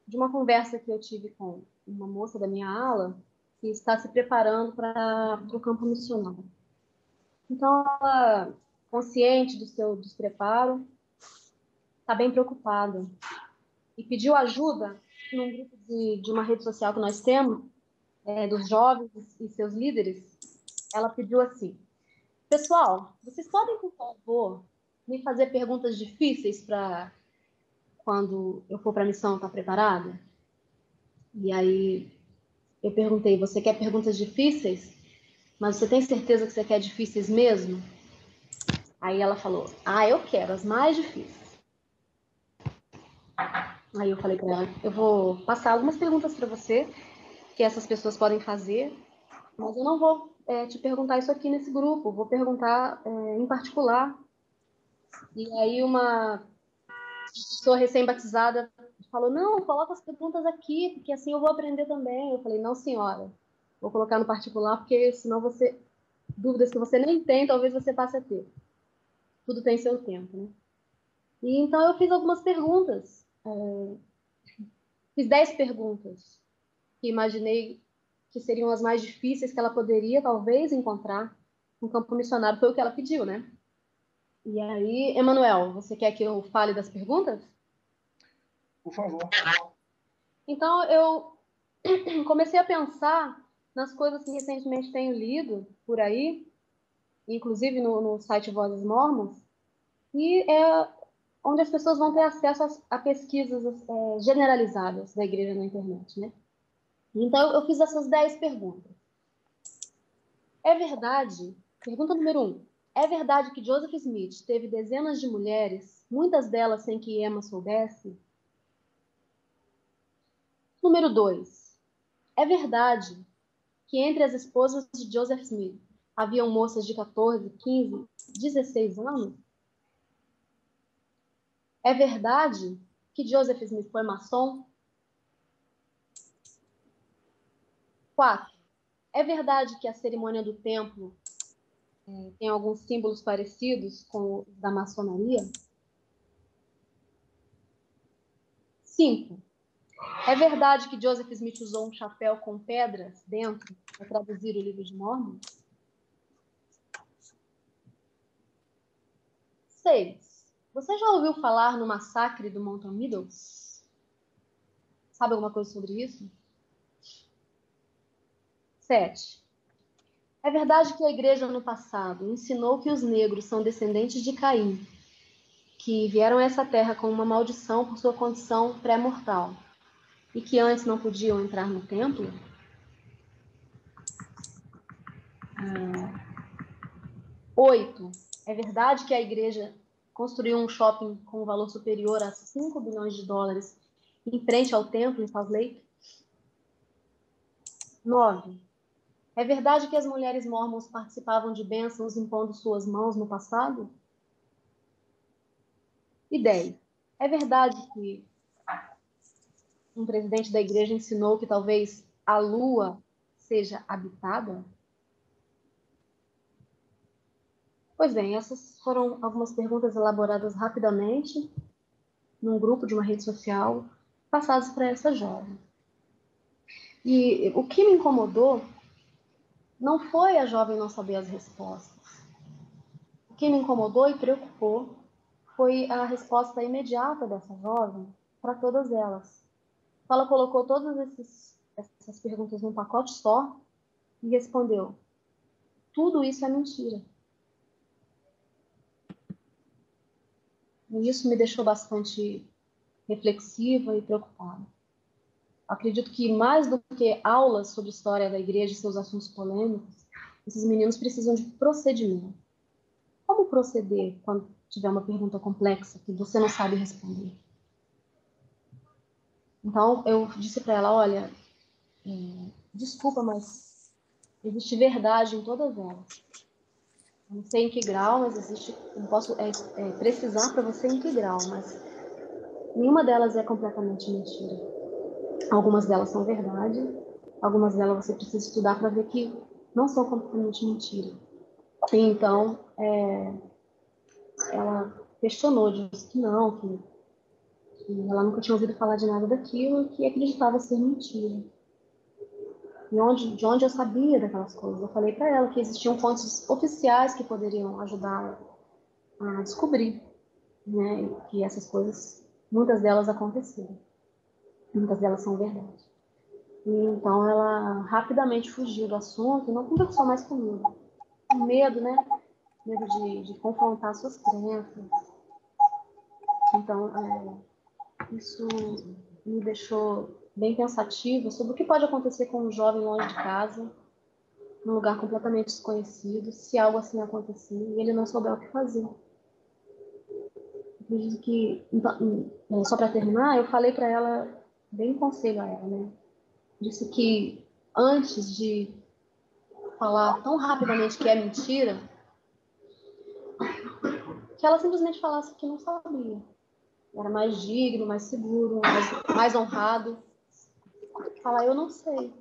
de uma conversa que eu tive com uma moça da minha ala que está se preparando para o campo missionário. Então, ela, consciente do seu despreparo, está bem preocupada e pediu ajuda num grupo de uma rede social que nós temos, dos jovens e seus líderes. Ela pediu assim: pessoal, vocês podem, por favor, me fazer perguntas difíceis para quando eu for para a missão estar preparada? E aí eu perguntei: você quer perguntas difíceis? Mas você tem certeza que você quer difíceis mesmo? Aí ela falou: eu quero as mais difíceis. Aí eu falei para ela: eu vou passar algumas perguntas para você que essas pessoas podem fazer, mas eu não vou te perguntar isso aqui nesse grupo, vou perguntar em particular. E aí uma pessoa recém-batizada falou: não, coloca as perguntas aqui, porque assim eu vou aprender também. Eu falei: não, senhora, vou colocar no particular, porque senão dúvidas que você nem tem, talvez você passe a ter. Tudo tem seu tempo, né? E então eu fiz algumas perguntas, fiz 10 perguntas, que imaginei que seriam as mais difíceis que ela poderia, talvez, encontrar no campo missionário. Foi o que ela pediu, né? E aí, Emanuel, você quer que eu fale das perguntas? Por favor. Então, eu comecei a pensar nas coisas que recentemente tenho lido por aí, inclusive no site Vozes Mormons, e é onde as pessoas vão ter acesso a pesquisas generalizadas da igreja na internet, né? Então, eu fiz essas 10 perguntas. É verdade? Pergunta número 1. É verdade que Joseph Smith teve dezenas de mulheres, muitas delas sem que Emma soubesse? Número 2. É verdade que entre as esposas de Joseph Smith haviam moças de 14, 15, 16 anos? É verdade que Joseph Smith foi maçom? 4. É verdade que a cerimônia do templo tem alguns símbolos parecidos com os da maçonaria? 5. É verdade que Joseph Smith usou um chapéu com pedras dentro para traduzir o livro de Mormon? 6. Você já ouviu falar no massacre do Mountain Meadows? Sabe alguma coisa sobre isso? 7. É verdade que a igreja no passado ensinou que os negros são descendentes de Caim, que vieram a essa terra com uma maldição por sua condição pré-mortal e que antes não podiam entrar no templo? 8. É verdade que a igreja construiu um shopping com um valor superior a 5 bilhões de dólares em frente ao templo em Salt Lake? 9. É verdade que as mulheres mormons participavam de bênçãos impondo suas mãos no passado? E 10. É verdade que um presidente da igreja ensinou que talvez a lua seja habitada? Pois bem, essas foram algumas perguntas elaboradas rapidamente num grupo de uma rede social, passadas para essa jovem. E o que me incomodou não foi a jovem não saber as respostas. O que me incomodou e preocupou foi a resposta imediata dessa jovem para todas elas. Ela colocou todas essas perguntas num pacote só e respondeu: tudo isso é mentira. E isso me deixou bastante reflexiva e preocupada. Acredito que mais do que aulas sobre história da igreja e seus assuntos polêmicos, esses meninos precisam de procedimento. Como proceder quando tiver uma pergunta complexa que você não sabe responder? Então, eu disse para ela, olha, desculpa, mas existe verdade em todas elas. Eu não sei em que grau, mas existe, não posso precisar para você em que grau, mas nenhuma delas é completamente mentira. Algumas delas são verdade, algumas delas você precisa estudar para ver que não são completamente mentira. E então, ela questionou, disse que não, que ela nunca tinha ouvido falar de nada daquilo e que acreditava ser mentira. E de onde eu sabia daquelas coisas? Eu falei para ela que existiam fontes oficiais que poderiam ajudar a descobrir, né, que essas coisas, muitas delas aconteceram. Muitas delas são verdade. E então ela rapidamente fugiu do assunto e não conversou mais comigo. Com medo, né? Medo de confrontar suas crenças. Então, isso me deixou bem pensativa sobre o que pode acontecer com um jovem longe de casa, num lugar completamente desconhecido, se algo assim acontecer e ele não souber o que fazer. Acredito que, então, só para terminar, eu falei para ela, dei um conselho a ela, né? Disse que antes de falar tão rapidamente que é mentira, que ela simplesmente falasse que não sabia. Era mais digno, mais seguro, mais honrado. Falar, eu não sei.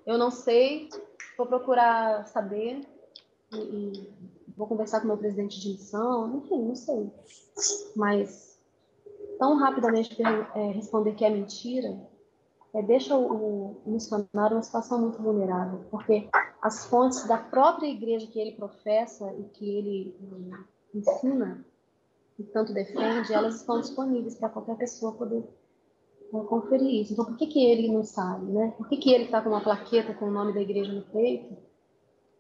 Eu não sei, vou procurar saber e vou conversar com o meu presidente de missão, enfim, não sei. Mas tão rapidamente responder que é mentira, deixa o missionário numa situação muito vulnerável, porque as fontes da própria igreja que ele professa e que ele ensina e tanto defende, elas estão disponíveis para qualquer pessoa poder conferir isso. Então, por que ele não sabe, né? Por que ele está com uma plaqueta com o nome da igreja no peito?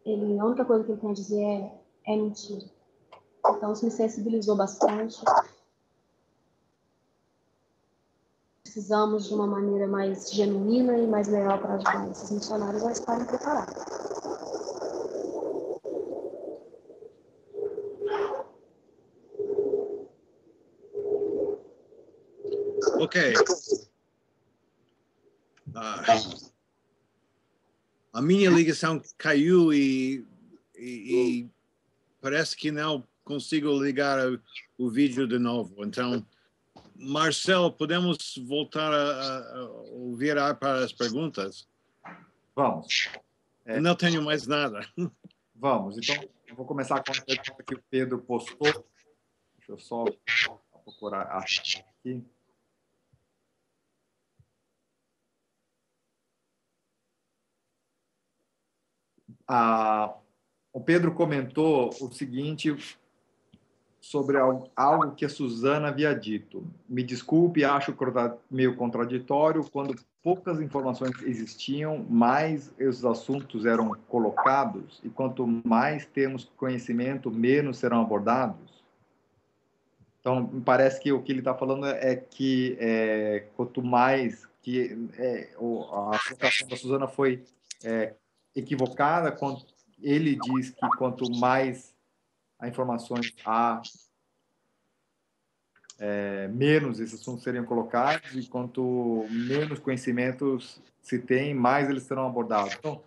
A única coisa que ele tem a dizer é mentira. Então, isso me sensibilizou bastante. Precisamos de uma maneira mais genuína e mais leal para ajudar esses missionários a estarem preparados. Ok. A minha ligação caiu e parece que não consigo ligar o vídeo de novo. Então, Marcel, podemos voltar a virar para as perguntas? Vamos. Não tenho mais nada. Vamos. Então, eu vou começar com a pergunta que o Pedro postou. Deixa eu só procurar aqui. o Pedro comentou o seguinte sobre algo que a Suzana havia dito. Me desculpe, acho meio contraditório. Quando poucas informações existiam, mais os assuntos eram colocados, e quanto mais temos conhecimento, menos serão abordados. Então, me parece que o que ele está falando é que quanto mais que a colocação da Suzana foi equivocada, quando ele diz que quanto mais informações há, menos esses assuntos seriam colocados, e quanto menos conhecimentos se tem, mais eles serão abordados. Então,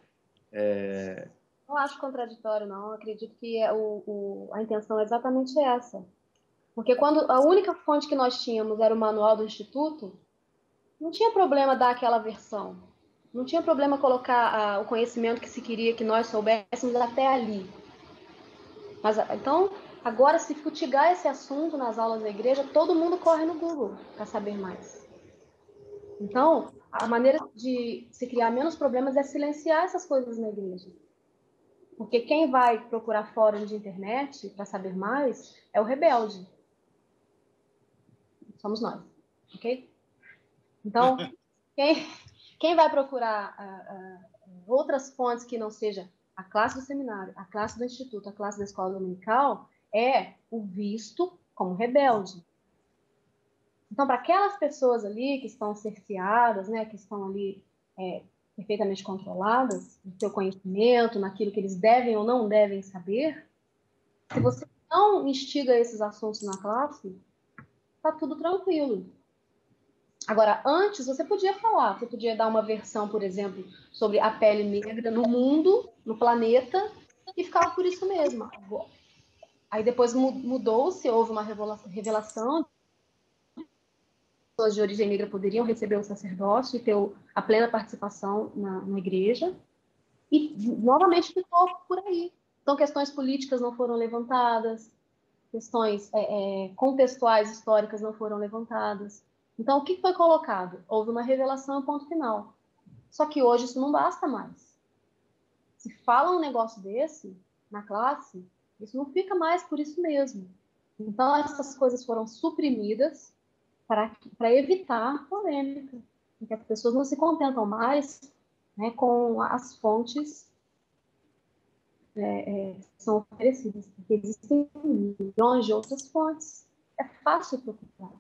Não acho contraditório, não. Acredito que a intenção é exatamente essa. Porque quando a única fonte que nós tínhamos era o manual do Instituto, não tinha problema dar aquela versão. Não tinha problema colocar o conhecimento que se queria que nós soubéssemos até ali. Mas, então, agora, se futigar esse assunto nas aulas da igreja, todo mundo corre no Google para saber mais. Então, a maneira de se criar menos problemas é silenciar essas coisas na igreja. Porque quem vai procurar fórum de internet para saber mais é o rebelde. Somos nós, ok? Então, quem vai procurar outras fontes que não seja a classe do seminário, a classe do instituto, a classe da escola dominical, é o visto como rebelde. Então, para aquelas pessoas ali que estão cerceadas, né, que estão ali perfeitamente controladas no seu conhecimento, naquilo que eles devem ou não devem saber, se você não instiga esses assuntos na classe, tá tudo tranquilo. Agora, antes você podia falar, você podia dar uma versão, por exemplo, sobre a pele negra no mundo, no planeta, e ficava por isso mesmo. Aí depois mudou-se, houve uma revelação, pessoas de origem negra poderiam receber o sacerdócio e ter a plena participação na igreja, e novamente ficou por aí. Então, questões políticas não foram levantadas, questões contextuais, históricas não foram levantadas. Então, o que foi colocado? Houve uma revelação, ponto final. Só que hoje isso não basta mais. Se fala um negócio desse na classe, isso não fica mais por isso mesmo. Então, essas coisas foram suprimidas para evitar polêmica, porque as pessoas não se contentam mais, né, com as fontes são oferecidas, porque existem milhões de outras fontes. É fácil procurar.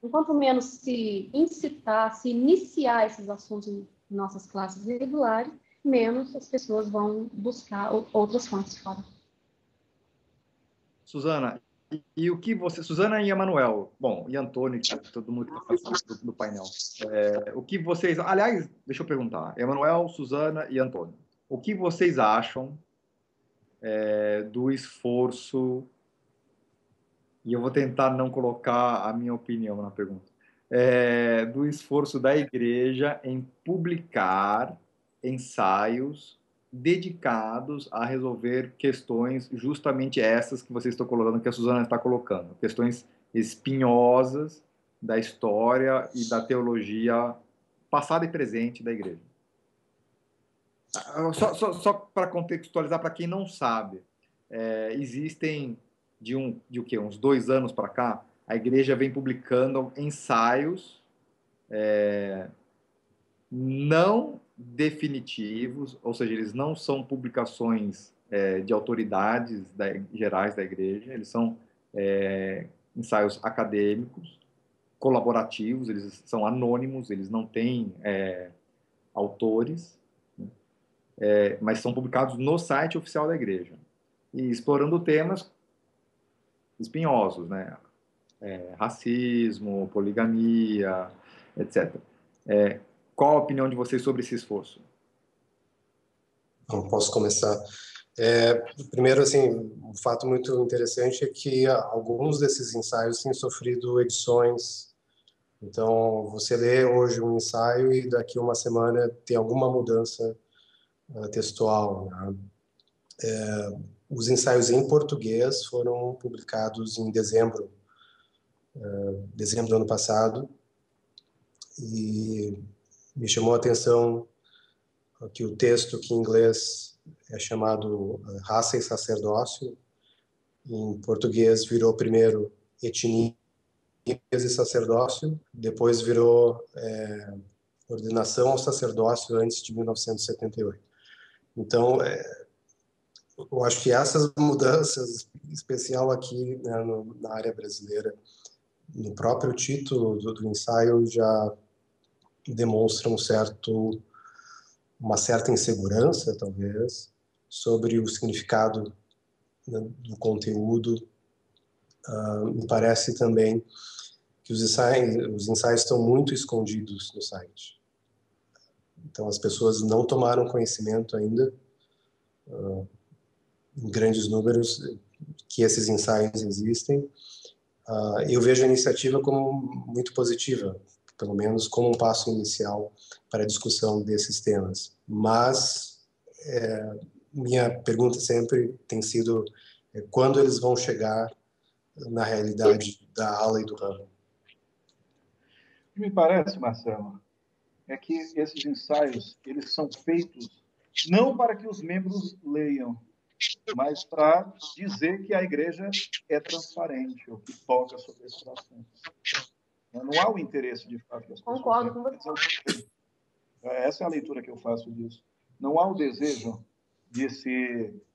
Enquanto menos se incitar, se iniciar esses assuntos em nossas classes regulares, menos as pessoas vão buscar outras fontes fora. Suzana, e o que você... Suzana e Emanuel, bom, e Antônio, todo mundo que está participando do painel. O que vocês... Aliás, deixa eu perguntar. Emanuel, Suzana e Antônio. O que vocês acham do esforço... E eu vou tentar não colocar a minha opinião na pergunta. Do esforço da igreja em publicar ensaios dedicados a resolver questões justamente essas que vocês estão colocando, que a Suzana está colocando, questões espinhosas da história e da teologia passada e presente da igreja. Só para contextualizar, para quem não sabe, existem de o quê? Uns 2 anos para cá, a igreja vem publicando ensaios não definitivos, ou seja, eles não são publicações de autoridades gerais da igreja, eles são ensaios acadêmicos, colaborativos, eles são anônimos, eles não têm autores, né? Mas são publicados no site oficial da igreja, e explorando temas espinhosos, né? Racismo, poligamia, etc. Qual a opinião de vocês sobre esse esforço? Não posso começar. Primeiro, assim, um fato muito interessante é que alguns desses ensaios têm sofrido edições. Então, você lê hoje um ensaio e daqui a uma semana tem alguma mudança textual, né? Os ensaios em português foram publicados em dezembro do ano passado, e me chamou a atenção que o texto que em inglês é chamado Raça e Sacerdócio, em português virou primeiro Etnias e Sacerdócio, depois virou Ordenação ao Sacerdócio antes de 1978. Então, eu acho que essas mudanças, em especial aqui, né, na área brasileira, no próprio título do ensaio já demonstram uma certa insegurança, talvez, sobre o significado, né, do conteúdo. Me parece também que os ensaios estão muito escondidos no site. Então, as pessoas não tomaram conhecimento ainda, em grandes números, que esses ensaios existem. Eu vejo a iniciativa como muito positiva, pelo menos como um passo inicial para a discussão desses temas. Mas minha pergunta sempre tem sido quando eles vão chegar na realidade da ala e do ramo. O que me parece, Marcelo, é que esses ensaios eles são feitos não para que os membros leiam, mas para dizer que a igreja é transparente, ou que toca sobre esses assuntos. Não há o interesse, de fato, das pessoas. Concordo com você. Essa é a leitura que eu faço disso. Não há o desejo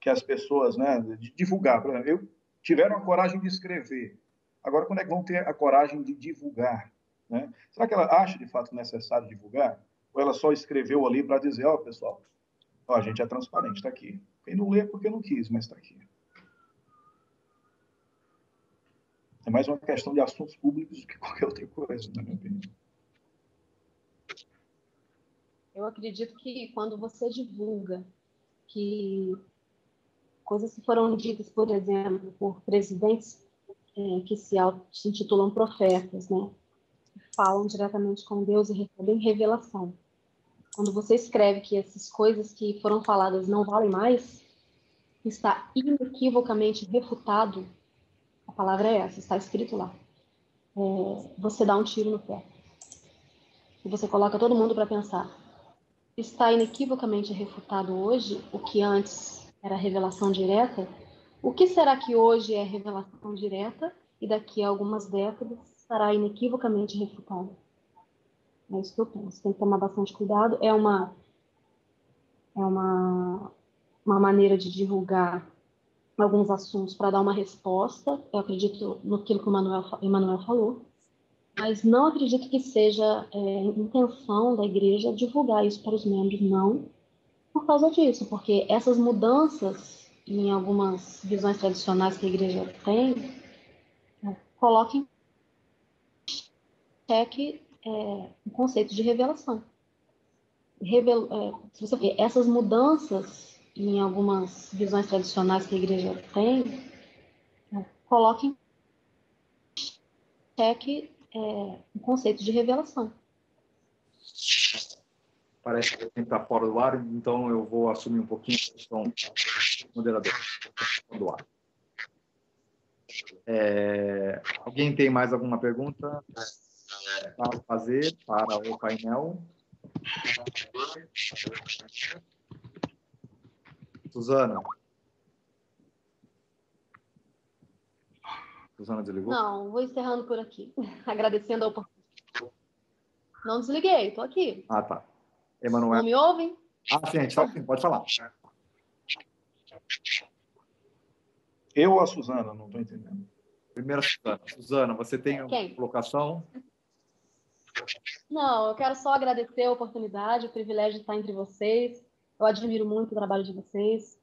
que as pessoas, né, de divulgar. Por exemplo, tiveram a coragem de escrever. Agora, quando é que vão ter a coragem de divulgar? Né? Será que ela acha, de fato, necessário divulgar? Ou ela só escreveu ali para dizer, pessoal, a gente é transparente, está aqui. Quem não lê é porque não quis, mas está aqui. É mais uma questão de assuntos públicos do que qualquer outra coisa, na minha opinião. Eu acredito que quando você divulga que coisas que foram ditas, por exemplo, por presidentes que se intitulam profetas, né, falam diretamente com Deus e recebem revelação. Quando você escreve que essas coisas que foram faladas não valem mais, está inequivocamente refutado, a palavra é essa, está escrito lá. Você dá um tiro no pé. E você coloca todo mundo para pensar. Está inequivocamente refutado hoje o que antes era revelação direta. O que será que hoje é revelação direta e daqui a algumas décadas estará inequivocamente refutado? É isso que eu penso. Tem que tomar bastante cuidado. É uma maneira de divulgar alguns assuntos para dar uma resposta. Eu acredito no que o Emmanuel falou. Mas não acredito que seja intenção da igreja divulgar isso para os membros, não, por causa disso, porque essas mudanças em algumas visões tradicionais que a igreja tem, colocam em xeque o conceito de revelação. Se você ver, essas mudanças em algumas visões tradicionais que a igreja tem, colocam em xeque o conceito de revelação. Parece que está fora do ar, então eu vou assumir um pouquinho a questão moderador do ar. Alguém tem mais alguma pergunta para fazer para o painel? Suzana? Suzana desligou? Não, vou encerrando por aqui, agradecendo a oportunidade. Não desliguei, estou aqui. Ah, tá. Emanuel. Não me ouvem? Ah, sim, a gente está ouvindo, pode falar. Eu ou a Suzana? Não estou entendendo. Primeiro, Suzana. Suzana, você tem alguma Quem? colocação? Não, eu quero só agradecer a oportunidade, o privilégio de estar entre vocês. Eu admiro muito o trabalho de vocês.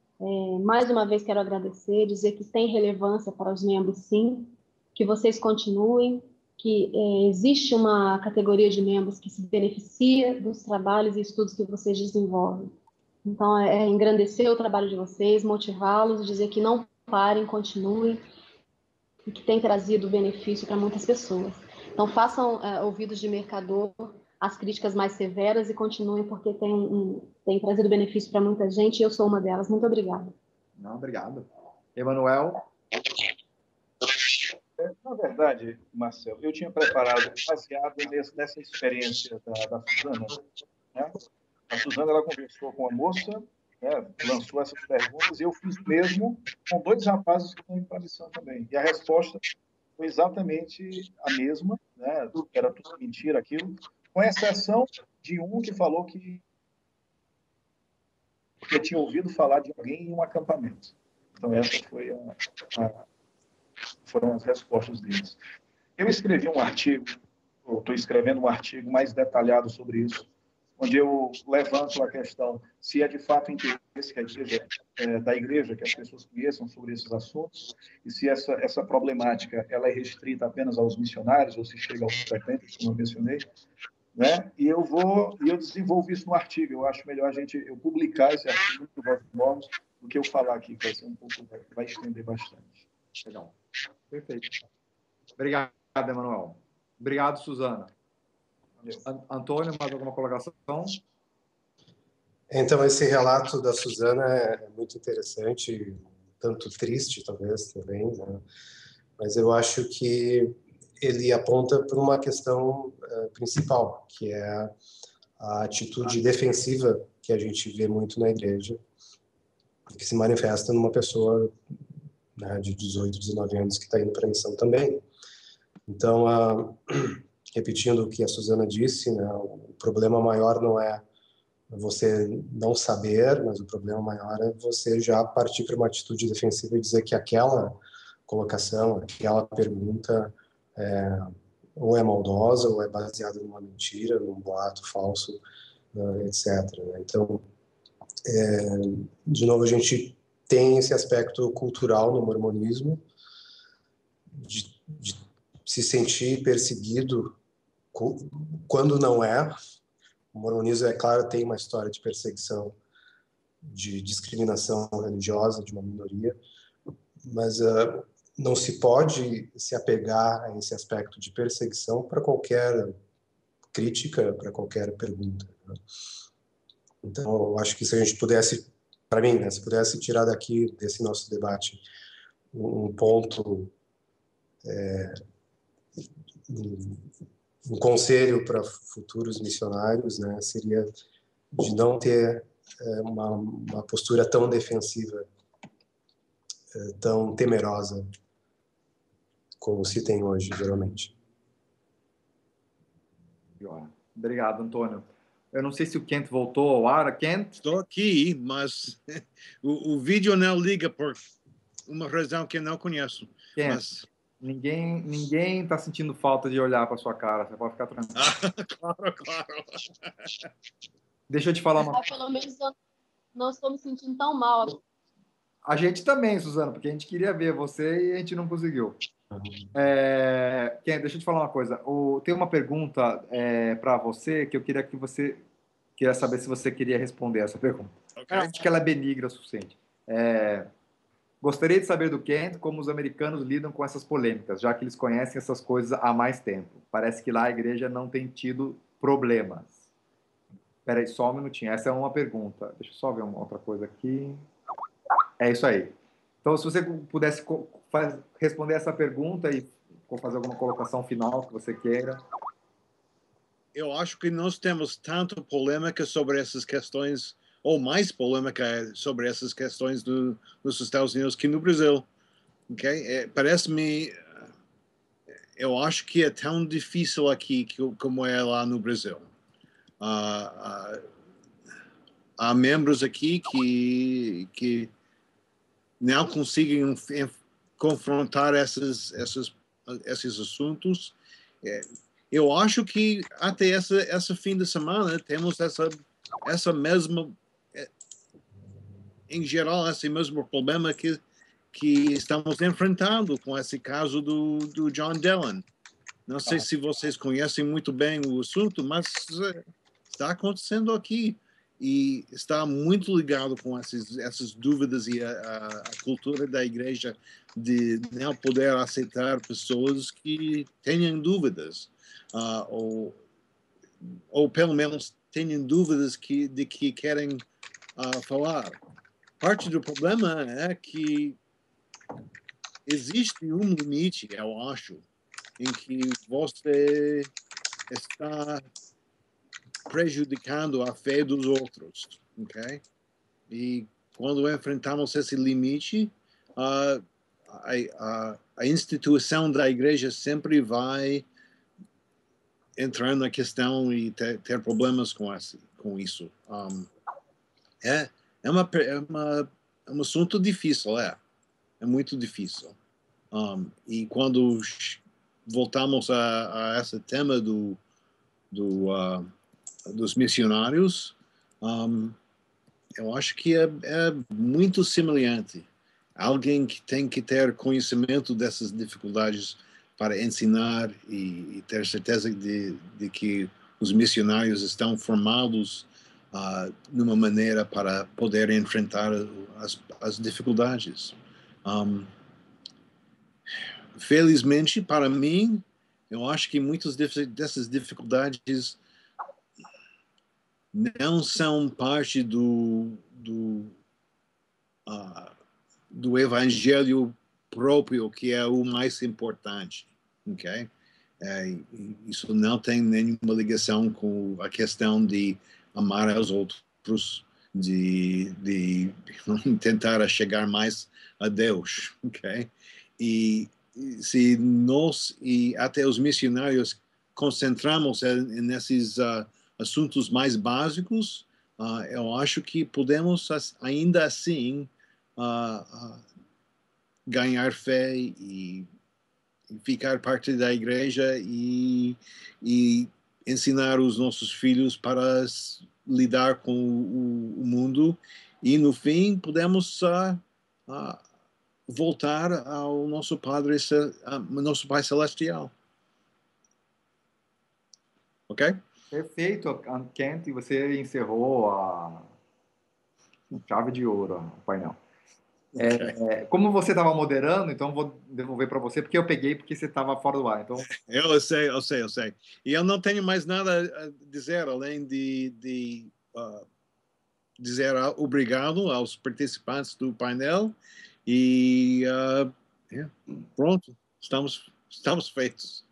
Mais uma vez quero agradecer, dizer que tem relevância para os membros, sim, que vocês continuem, que existe uma categoria de membros que se beneficia dos trabalhos e estudos que vocês desenvolvem. Então, engrandecer o trabalho de vocês, motivá-los, dizer que não parem, continuem, e que tem trazido benefício para muitas pessoas. Então, façam ouvidos de mercador as críticas mais severas e continuem, porque tem trazido benefício para muita gente e eu sou uma delas. Muito obrigada. Não, obrigado. Emanuel? Na verdade, Marcelo, eu tinha preparado, baseado nessa experiência da Suzana, né? A Suzana, ela conversou com a moça, né, lançou essas perguntas, e eu fiz o mesmo com 2 rapazes que estão indo para a missão também. E a resposta foi exatamente a mesma, né? Era tudo mentira aquilo, com exceção de um que falou que tinha ouvido falar de alguém em um acampamento. Então, essa foi foram as respostas deles. Eu escrevi um artigo, ou estou escrevendo um artigo mais detalhado sobre isso, onde eu levanto a questão se é de fato interesse que a igreja, da igreja, que as pessoas conheçam sobre esses assuntos, e se essa problemática ela é restrita apenas aos missionários, ou se chega aos frequentes, como eu mencionei, né? E eu desenvolvo isso no artigo. Eu acho melhor eu publicar esse artigo no Voz dos Mormons do que eu falar aqui, que vai ser vai estender bastante. Legal. Perfeito. Obrigado, Emanuel. Obrigado, Suzana. Antônio, mais alguma colocação? Então, esse relato da Suzana é muito interessante, tanto triste, talvez, também, né? Mas eu acho que ele aponta para uma questão principal, que é a atitude defensiva que a gente vê muito na igreja, que se manifesta numa pessoa, né, de 18, 19 anos que está indo para a missão também. Então, repetindo o que a Suzana disse, né, o problema maior não é você não saber, mas o problema maior é você já partir para uma atitude defensiva e dizer que aquela colocação, aquela pergunta ou é maldosa, ou é baseada numa mentira, num boato falso, etc. Então, de novo, a gente tem esse aspecto cultural no mormonismo, de se sentir perseguido quando não é. O mormonismo, é claro, tem uma história de perseguição, de discriminação religiosa de uma minoria, mas não se pode se apegar a esse aspecto de perseguição para qualquer crítica, para qualquer pergunta, né? Então, eu acho que se a gente pudesse, para mim, né, se pudesse tirar daqui, desse nosso debate, um ponto, um conselho para futuros missionários, né, seria de não ter uma postura tão defensiva, tão temerosa como se tem hoje, geralmente. Obrigado, Antônio. Eu não sei se o Kent voltou ao ar. Kent? Estou aqui, mas o vídeo não liga por uma razão que eu não conheço. Kent, mas... ninguém está sentindo falta de olhar para sua cara. Você pode ficar tranquilo. Claro. Deixa eu te falar uma... Pelo menos eu não estou me sentindo tão mal. A gente também, Suzana, porque a gente queria ver você e a gente não conseguiu. Kent, deixa eu te falar uma coisa. Tem uma pergunta para você que eu queria queria saber se você queria responder essa pergunta. Okay. Eu acho que ela é benigna o suficiente. Gostaria de saber do Kent como os americanos lidam com essas polêmicas, já que eles conhecem essas coisas há mais tempo. Parece que lá a igreja não tem tido problemas. Espera aí, só um minutinho. Essa é uma pergunta. Deixa eu só ver uma outra coisa aqui. É isso aí. Então, se você pudesse responder essa pergunta e fazer alguma colocação final que você queira. Eu acho que nós temos tanto polêmica sobre essas questões, ou mais polêmica sobre essas questões nos Estados Unidos que no Brasil. Okay? Parece-me, eu acho que é tão difícil aqui como é lá no Brasil. Há membros aqui que não conseguem confrontar esses assuntos. Eu acho que até essa fim de semana temos essa mesma, em geral, esse mesmo problema que estamos enfrentando com esse caso do John Dillon. Não sei se vocês conhecem muito bem o assunto, mas está acontecendo aqui. E está muito ligado com essas dúvidas e a cultura da igreja de não poder aceitar pessoas que tenham dúvidas, ou pelo menos tenham dúvidas de que querem falar. Parte do problema é que existe um limite, eu acho, em que você está prejudicando a fé dos outros, ok? E quando enfrentamos esse limite, a instituição da igreja sempre vai entrar na questão e ter problemas com isso. É um assunto difícil, é muito difícil. E quando voltamos a esse tema dos missionários, eu acho que é muito semelhante. Alguém que tem que ter conhecimento dessas dificuldades para ensinar e ter certeza de que os missionários estão formados numa maneira para poder enfrentar as dificuldades. Felizmente, para mim, eu acho que muitas dessas dificuldades não são parte do evangelho próprio, que é o mais importante, ok? Isso não tem nenhuma ligação com a questão de amar aos outros, de tentar chegar mais a Deus, ok? E se nós e até os missionários concentramos nesses assuntos mais básicos, eu acho que podemos ainda assim ganhar fé e ficar parte da igreja e ensinar os nossos filhos para lidar com o mundo, e no fim podemos voltar ao nosso nosso Pai Celestial. Ok? Perfeito, Kent, e você encerrou a chave de ouro, o painel. Okay. Como você estava moderando, então vou devolver para você, porque eu peguei porque você estava fora do ar. Então... Eu sei. E eu não tenho mais nada a dizer, além de dizer obrigado aos participantes do painel e pronto, estamos feitos.